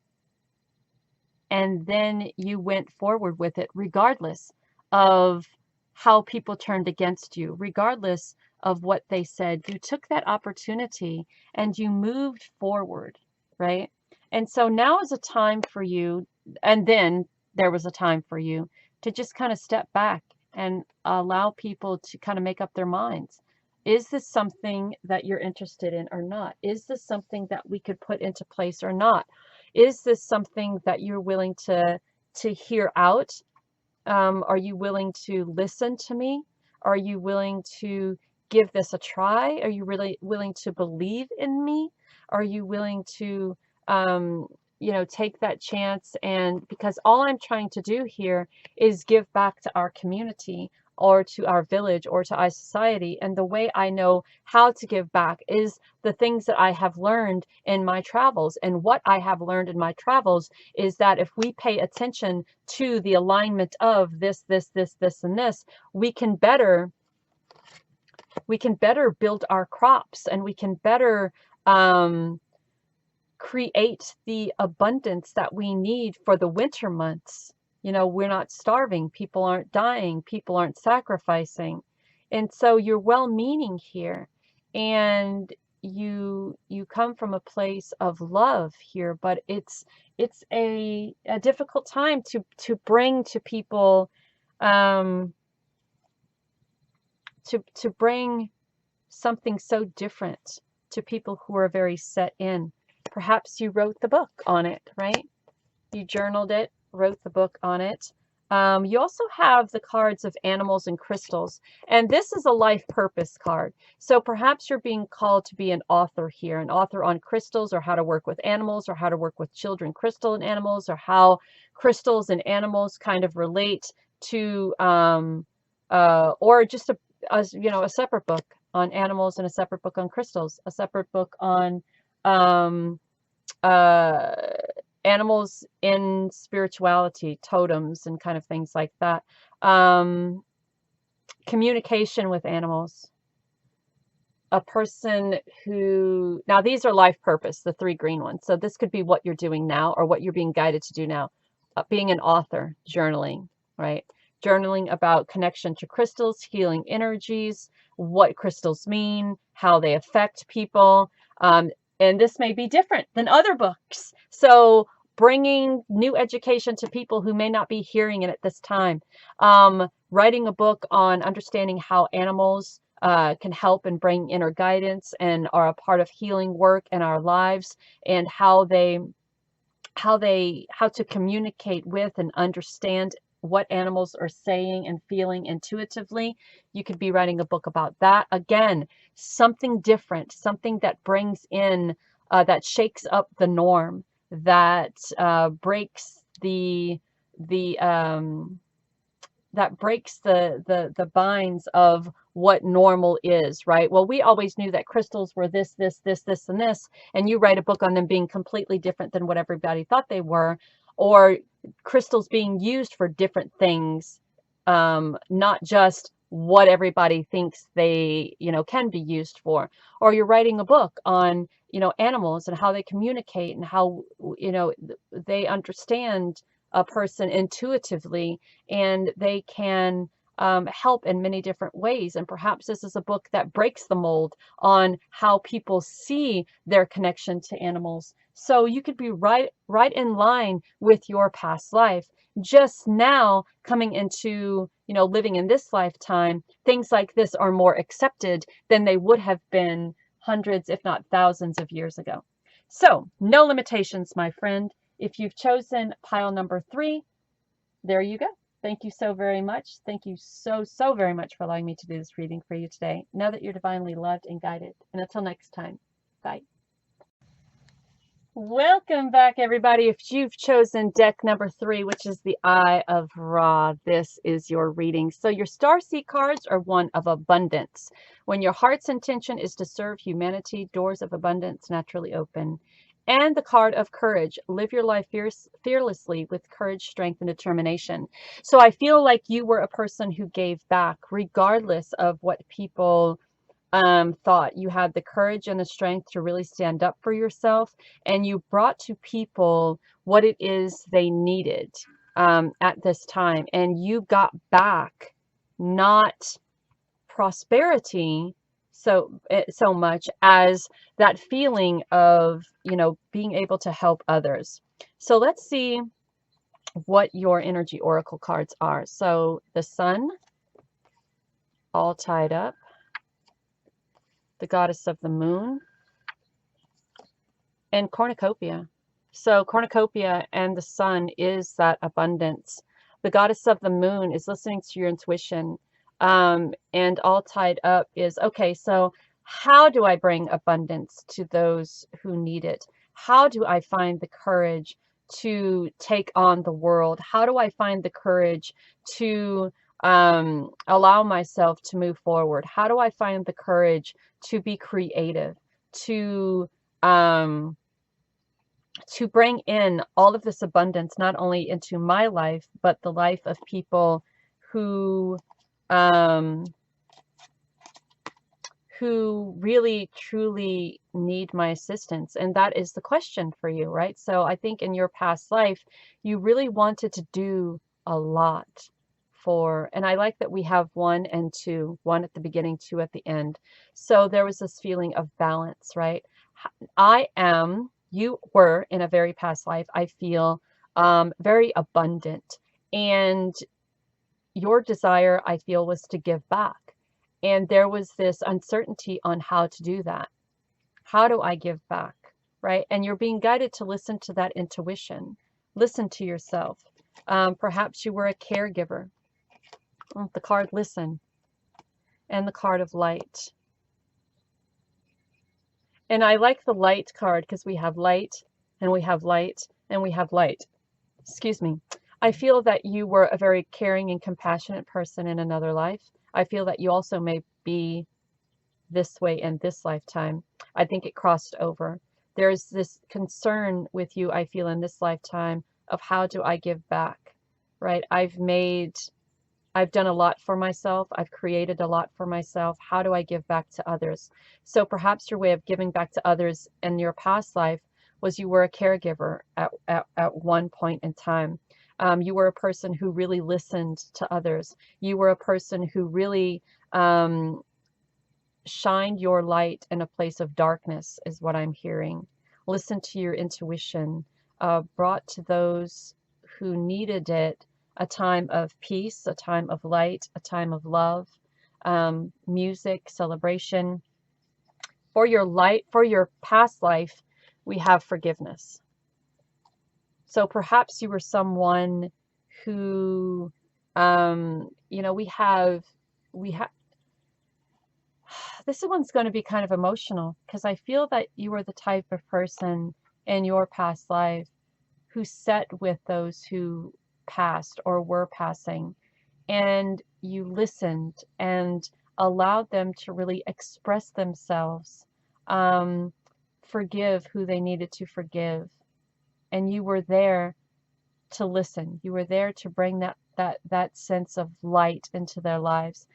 And then you went forward with it regardless of how people turned against you, regardless of what they said. You took that opportunity and you moved forward, right? And so now is a time for you, and then there was a time for you to just kind of step back and allow people to kind of make up their minds. Is this something that you're interested in or not? Is this something that we could put into place or not? Is this something that you're willing to hear out? Are you willing to listen to me? Are you willing to give this a try? Are you really willing to believe in me? Are you willing to, you know, take that chance? And because all I'm trying to do here is give back to our community or to our village or to our society. And the way I know how to give back is the things that I have learned in my travels. And what I have learned in my travels is that if we pay attention to the alignment of this, and this, we can better build our crops, and we can better create the abundance that we need for the winter months. You know, we're not starving, people aren't dying, people aren't sacrificing. And so you're well-meaning here, and you come from a place of love here, but it's a difficult time to bring to people, to bring something so different to people who are very set in. Perhaps you wrote the book on it, right? You journaled it, wrote the book on it. You also have the cards of animals and crystals, and this is a life purpose card. So perhaps you're being called to be an author here, an author on crystals, or how to work with animals, or how to work with children, crystal and animals, or how crystals and animals kind of relate to, or just you know, a separate book on animals and a separate book on crystals, a separate book on animals in spirituality, totems, and kind of things like that. Communication with animals. A person who, now these are life purpose, the 3 green ones. So this could be what you're doing now or what you're being guided to do now. Being an author, journaling, right? Journaling about connection to crystals, healing energies, what crystals mean, how they affect people. And this may be different than other books. So bringing new education to people who may not be hearing it at this time. Writing a book on understanding how animals can help and bring inner guidance and are a part of healing work in our lives, and how to communicate with and understand what animals are saying and feeling intuitively. You could be writing a book about that. Again, something different, something that brings in, that shakes up the norm, that breaks the binds of what normal is, right? Well, we always knew that crystals were this, and this, and you write a book on them being completely different than what everybody thought they were, or crystals being used for different things, not just what everybody thinks they, you know, can be used for. Or you're writing a book on, you know, animals and how they communicate and how, you know, they understand a person intuitively, and they can help in many different ways. And perhaps this is a book that breaks the mold on how people see their connection to animals. So you could be right in line with your past life. Just now coming into, living in this lifetime, things like this are more accepted than they would have been hundreds, if not thousands of years ago. So no limitations, my friend. If you've chosen pile number 3, there you go. Thank you so very much. Thank you so very much for allowing me to do this reading for you today. Know that you're divinely loved and guided. And until next time, bye. Welcome back, everybody. If you've chosen deck number 3, which is the Eye of Rah, this is your reading. So your starseed cards are one of abundance. When your heart's intention is to serve humanity, doors of abundance naturally open. And the card of courage. Live your life fearlessly with courage, strength, and determination. So I feel like you were a person who gave back regardless of what people thought. You had the courage and the strength to really stand up for yourself, and you brought to people what it is they needed at this time. And you got back not prosperity so much as that feeling of, being able to help others. So let's see what your energy oracle cards are. So the Sun, all tied up, the Goddess of the Moon, and Cornucopia. So Cornucopia and the Sun is that abundance. The Goddess of the Moon is listening to your intuition. And all tied up is, okay, so how do I bring abundance to those who need it? How do I find the courage to take on the world? How do I find the courage to allow myself to move forward? How do I find the courage to be creative, to bring in all of this abundance, not only into my life, but the life of people who really truly need my assistance? And that is the question for you, right? So I think in your past life, you really wanted to do a lot for, and I like that we have 1 and 2, 1 at the beginning, 2 at the end. So there was this feeling of balance, right? You were in a very past life, I feel, very abundant, and your desire, I feel, was to give back. And there was this uncertainty on how to do that. How do I give back, right? And you're being guided to listen to that intuition. Listen to yourself. Perhaps you were a caregiver. The card Listen, and the card of Light. And I like the Light card because we have light, and we have light, and we have light. Excuse me. I feel that you were a very caring and compassionate person in another life. I feel that you also may be this way in this lifetime. I think it crossed over. There's this concern with you, I feel, in this lifetime of how do I give back, right? I've done a lot for myself. I've created a lot for myself. How do I give back to others? So perhaps your way of giving back to others in your past life was you were a caregiver at one point in time. You were a person who really listened to others. You were a person who really shined your light in a place of darkness, is what I'm hearing. Listen to your intuition. Brought to those who needed it a time of peace, a time of light, a time of love, music, celebration. For your past life, we have forgiveness. So perhaps you were someone who, we have, this one's going to be kind of emotional because I feel that you were the type of person in your past life who sat with those who passed or were passing, and you listened and allowed them to really express themselves, forgive who they needed to forgive. And you were there to listen. You were there to bring that sense of light into their lives.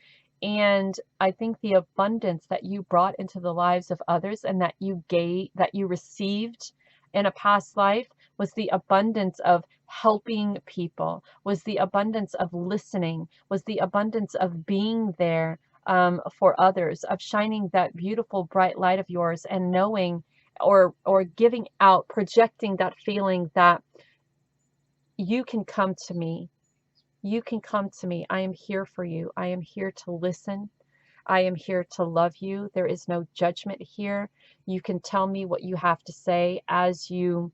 And I think the abundance that you brought into the lives of others and that you received in a past life was the abundance of helping people, was the abundance of listening, was the abundance of being there for others, of shining that beautiful bright light of yours and knowing or giving out, projecting that feeling that you can come to me. You can come to me. I am here for you. I am here to listen. I am here to love you. There is no judgment here. You can tell me what you have to say as you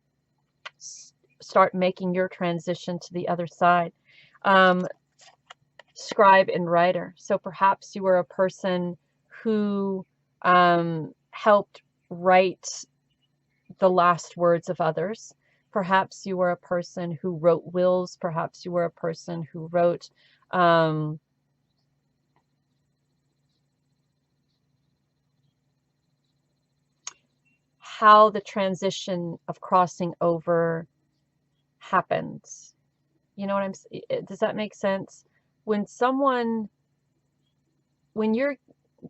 start making your transition to the other side. Scribe and writer. So perhaps you were a person who helped write the last words of others. Perhaps you were a person who wrote wills. Perhaps you were a person who wrote how the transition of crossing over happens. You know what I'm saying? Does that make sense? When you're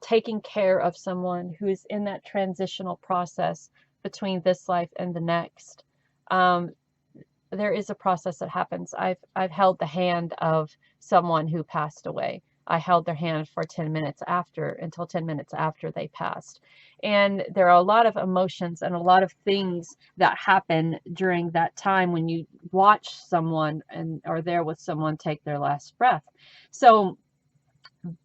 taking care of someone who is in that transitional process between this life and the next, there is a process that happens. I've held the hand of someone who passed away. I held their hand for 10 minutes until 10 minutes after they passed. And there are a lot of emotions and a lot of things that happen during that time when you watch someone and are there with someone take their last breath. So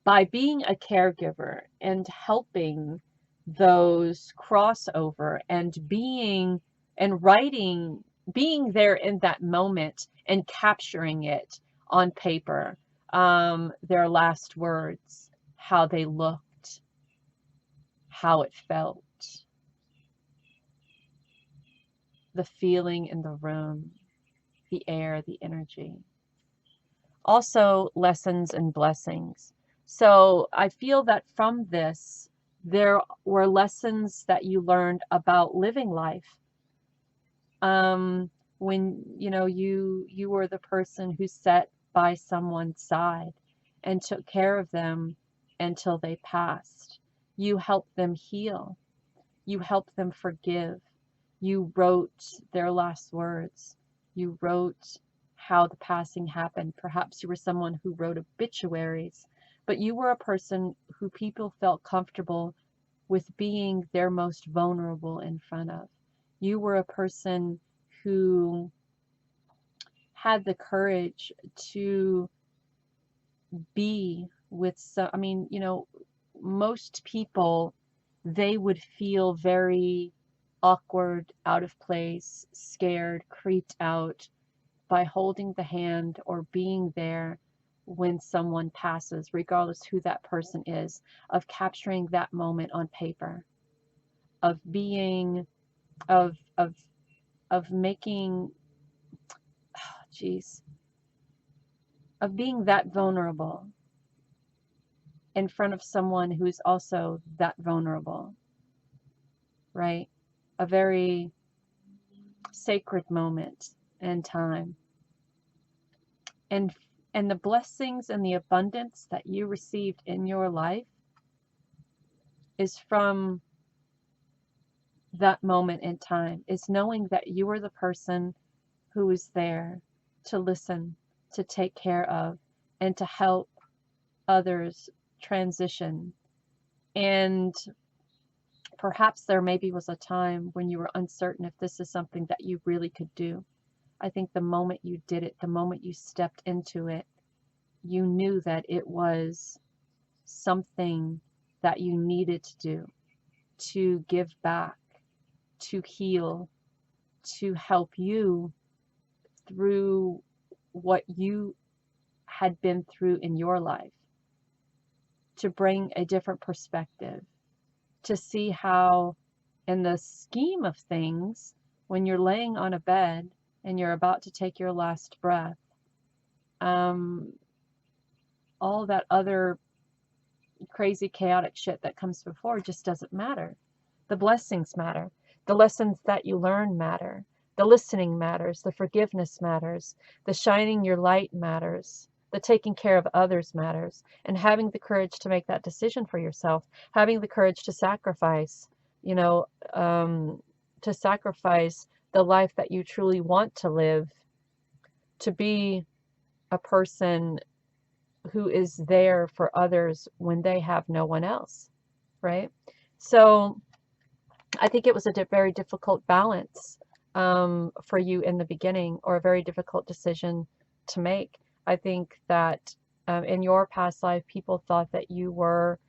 by being a caregiver and helping those crossover and being and writing, being there in that moment and capturing it on paper, their last words, how they looked, how it felt, the feeling in the room, the air, the energy. Also, lessons and blessings. So I feel that from this, there were lessons that you learned about living life. When you were the person who sat by someone's side and took care of them until they passed. You helped them heal. You helped them forgive. You wrote their last words. You wrote how the passing happened. Perhaps you were someone who wrote obituaries, but you were a person who people felt comfortable with being their most vulnerable in front of. You were a person who had the courage to be with some, most people, they would feel very awkward, out of place, scared, creeped out by holding the hand or being there when someone passes, regardless who that person is, of capturing that moment on paper, of being, of making, of being that vulnerable in front of someone who is also that vulnerable, right? A very sacred moment in time. And the blessings and the abundance that you received in your life is from that moment in time, is knowing that you were the person who was there to listen, to take care of, and to help others transition. And perhaps there maybe was a time when you were uncertain if this is something that you really could do. I think the moment you did it, the moment you stepped into it, you knew that it was something that you needed to do, to give back, to heal, to help you through what you had been through in your life, to bring a different perspective, to see how, in the scheme of things, when you're laying on a bed and you're about to take your last breath, all that other crazy, chaotic shit that comes before just doesn't matter. The blessings matter. The lessons that you learn matter. The listening matters. The forgiveness matters. The shining your light matters. The taking care of others matters. And having the courage to make that decision for yourself, having the courage to sacrifice, to sacrifice the life that you truly want to live, to be a person who is there for others when they have no one else, right? So I think it was a very difficult balance for you in the beginning, or a very difficult decision to make. I think that in your past life, people thought that you were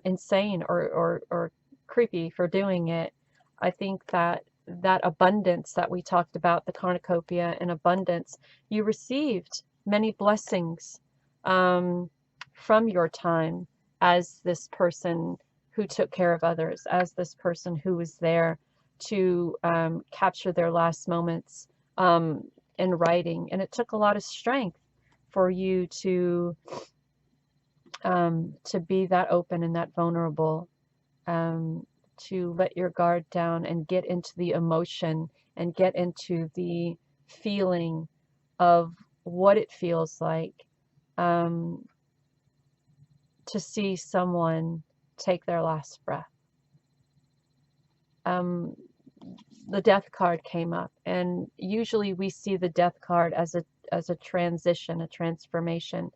insane or creepy for doing it. I think that that abundance that we talked about, the cornucopia and abundance, you received many blessings from your time as this person who took care of others, as this person who was there to capture their last moments in writing. And it took a lot of strength for you to be that open and that vulnerable, to let your guard down and get into the emotion and get into the feeling of what it feels like to see someone take their last breath. The death card came up, and usually we see the death card as a transition, a transformation.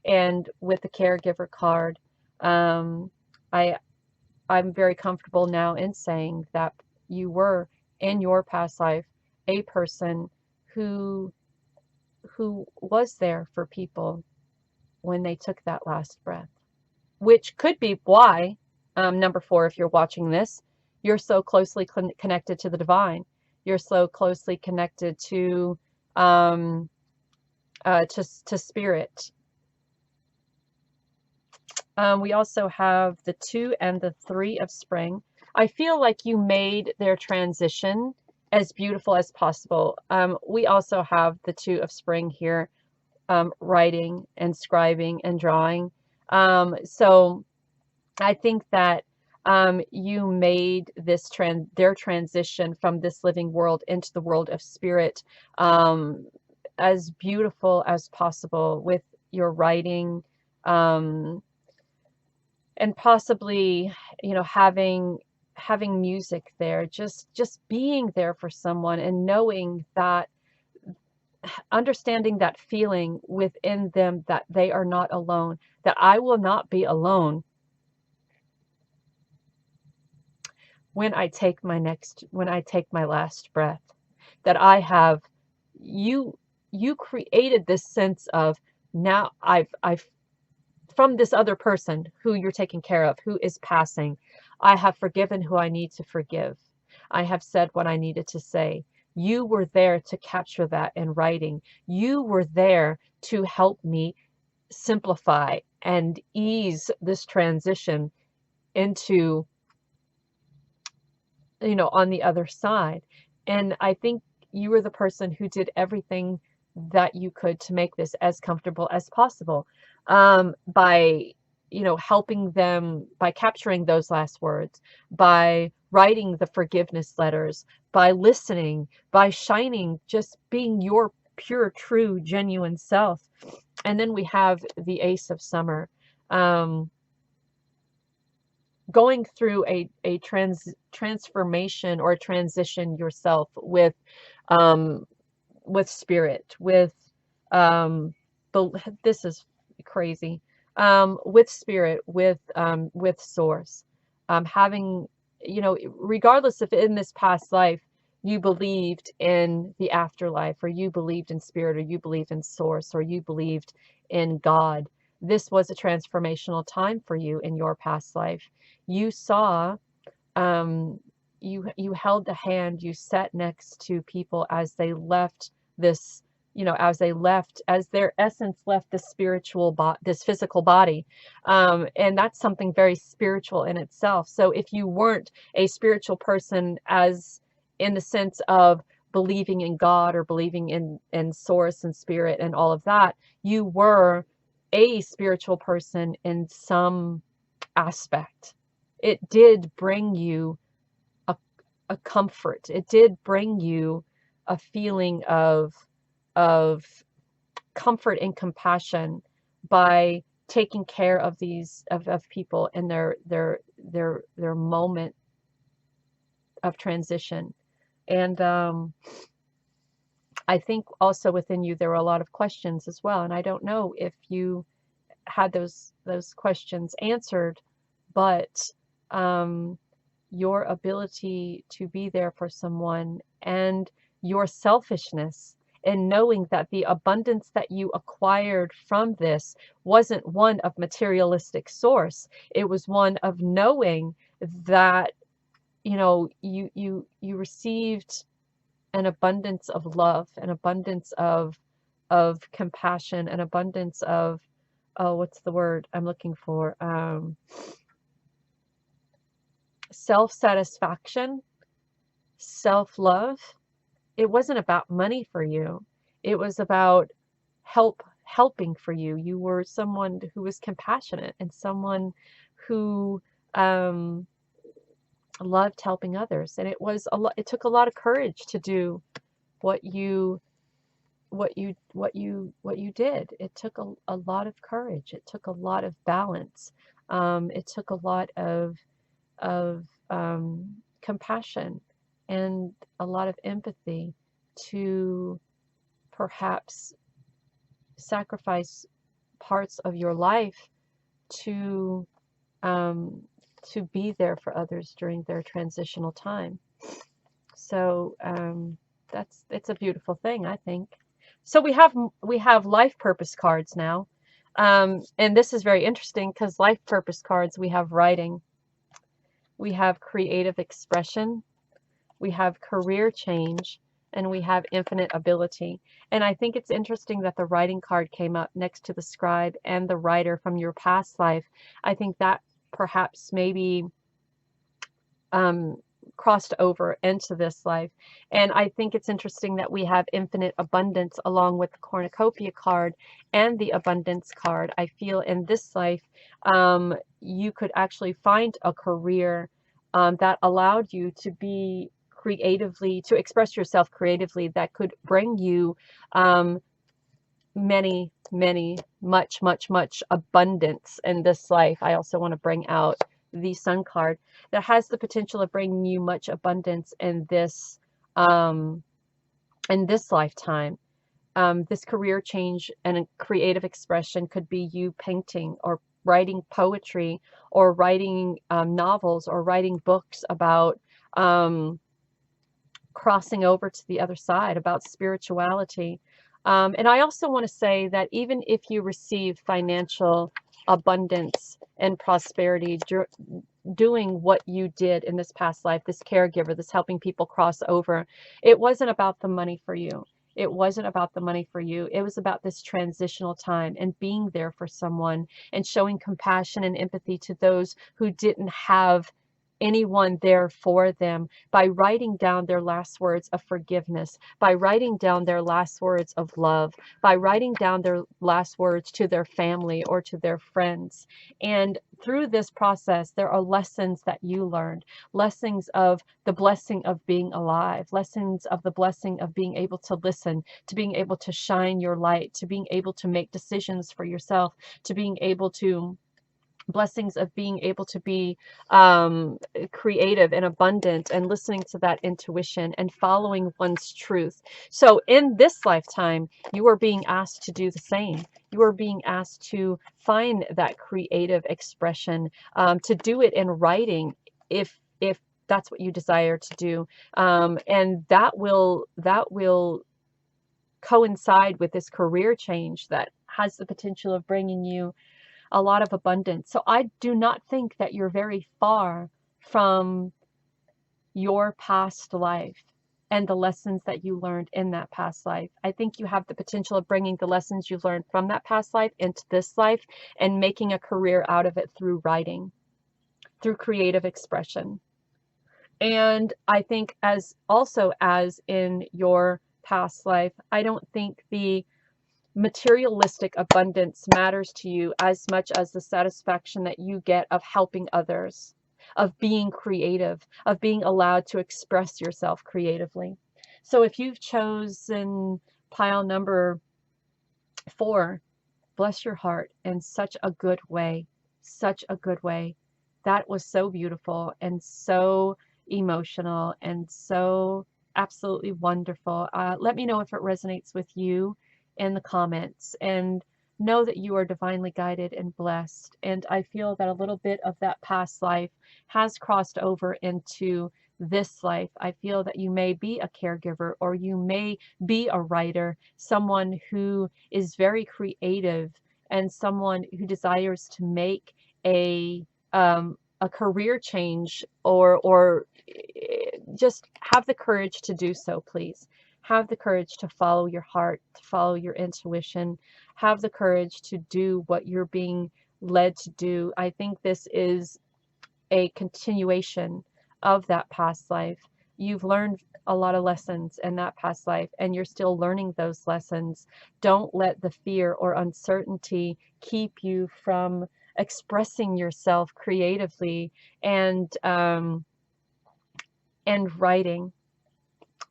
And with the caregiver card, I'm very comfortable now in saying that you were in your past life a person who was there for people when they took that last breath, which could be why, number 4, if you're watching this, you're so closely connected to the divine. You're so closely connected to spirit. We also have the 2 and the 3 of spring. I feel like you made their transition as beautiful as possible. We also have the 2 of spring here, writing and scribing and drawing. So I think that you made this their transition from this living world into the world of spirit as beautiful as possible with your writing, and possibly, you know, having music there, just being there for someone and knowing that, understanding that feeling within them that they are not alone, that I will not be alone when I take my last breath, that I have you created this sense of, now I've from this other person who you're taking care of, who is passing, I have forgiven who I need to forgive. I have said what I needed to say. You were there to capture that in writing. You were there to help me simplify and ease this transition into, you know, on the other side. And I think you were the person who did everything that you could to make this as comfortable as possible, by, you know, helping them, by capturing those last words, by writing the forgiveness letters, by listening, by shining, just being your pure, true, genuine self. And then we have the Ace of Summer. Going through a transformation or a transition yourself with spirit, with this is crazy, with spirit, with source, having, you know, regardless if in this past life you believed in the afterlife, or you believed in spirit, or you believed in source, or you believed in God, this was a transformational time for you in your past life. You saw, you held the hand, you sat next to people as they left this, you know, as their essence left the this physical body. And that's something very spiritual in itself. So if you weren't a spiritual person, as in the sense of believing in God, or believing in source and spirit and all of that, you were a spiritual person in some aspect. It did bring you a comfort. It did bring you a feeling of comfort and compassion by taking care of these of people in their moment of transition. And I think also within you there were a lot of questions as well, and I don't know if you had those questions answered, but your ability to be there for someone and your selfishness in knowing that the abundance that you acquired from this wasn't one of materialistic source. It was one of knowing that, you know, you received an abundance of love, an abundance of compassion, an abundance of, oh, what's the word I'm looking for? Self-satisfaction, self-love. It wasn't about money for you. It was about helping for you. You were someone who was compassionate and someone who um, loved helping others. And it was a lot. It took a lot of courage to do what you did. It took a lot of courage. It took a lot of balance. It took a lot of compassion and a lot of empathy to perhaps sacrifice parts of your life to um, to be there for others during their transitional time. So it's a beautiful thing, I think. So we have life purpose cards now, and this is very interesting because life purpose cards, we have writing, we have creative expression, we have career change, and we have infinite ability. And I think it's interesting that the writing card came up next to the scribe and the writer from your past life. I think that perhaps maybe crossed over into this life. And I think it's interesting that we have infinite abundance along with the cornucopia card and the abundance card. I feel in this life, you could actually find a career that allowed you to be creatively, to express yourself creatively, that could bring you much abundance in this life. I also want to bring out the Sun card that has the potential of bringing you much abundance in this lifetime. This career change and a creative expression could be you painting or writing poetry or writing novels or writing books about crossing over to the other side, about spirituality. And I also want to say that even if you receive financial abundance and prosperity doing what you did in this past life, this caregiver, this helping people cross over, it wasn't about the money for you. It wasn't about the money for you. It was about this transitional time and being there for someone and showing compassion and empathy to those who didn't have anyone there for them, by writing down their last words of forgiveness, by writing down their last words of love, by writing down their last words to their family or to their friends. And through this process, there are lessons that you learned, lessons of the blessing of being alive, lessons of the blessing of being able to listen, to being able to shine your light, to being able to make decisions for yourself, to being able to blessings of being able to be creative and abundant and listening to that intuition and following one's truth. So in this lifetime, you are being asked to do the same. You are being asked to find that creative expression, to do it in writing if that's what you desire to do, and that will coincide with this career change that has the potential of bringing you a lot of abundance. So I do not think that you're very far from your past life and the lessons that you learned in that past life. I think you have the potential of bringing the lessons you've learned from that past life into this life and making a career out of it through writing, through creative expression. And I think as in your past life, I don't think the materialistic abundance matters to you as much as the satisfaction that you get of helping others, of being creative, of being allowed to express yourself creatively. So if you've chosen pile number 4, bless your heart in such a good way, such a good way. That was so beautiful and so emotional and so Absolutely wonderful. Let me know if it resonates with you in the comments, and know that you are divinely guided and blessed. And I feel that a little bit of that past life has crossed over into this life. I feel that you may be a caregiver, or you may be a writer, someone who is very creative, and someone who desires to make a career change, or just have the courage to do so. Please have the courage to follow your heart, to follow your intuition, have the courage to do what you're being led to do. I think this is a continuation of that past life. You've learned a lot of lessons in that past life, and you're still learning those lessons. Don't let the fear or uncertainty keep you from expressing yourself creatively and writing,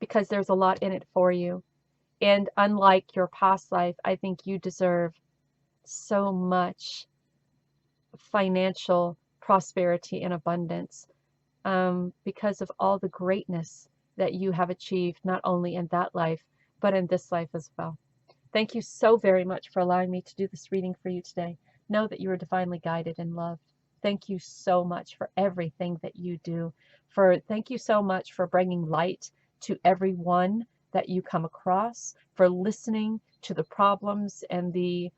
because there's a lot in it for you. And unlike your past life, I think you deserve so much financial prosperity and abundance, because of all the greatness that you have achieved, not only in that life, but in this life as well. Thank you so very much for allowing me to do this reading for you today. Know that you are divinely guided and loved. Thank you so much for everything that you do. Thank you so much for bringing light to everyone that you come across, for listening to the problems and the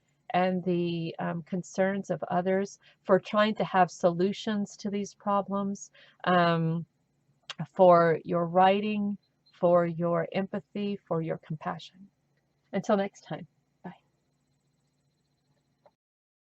concerns of others, for trying to have solutions to these problems, for your writing, for your empathy, for your compassion. Until next time.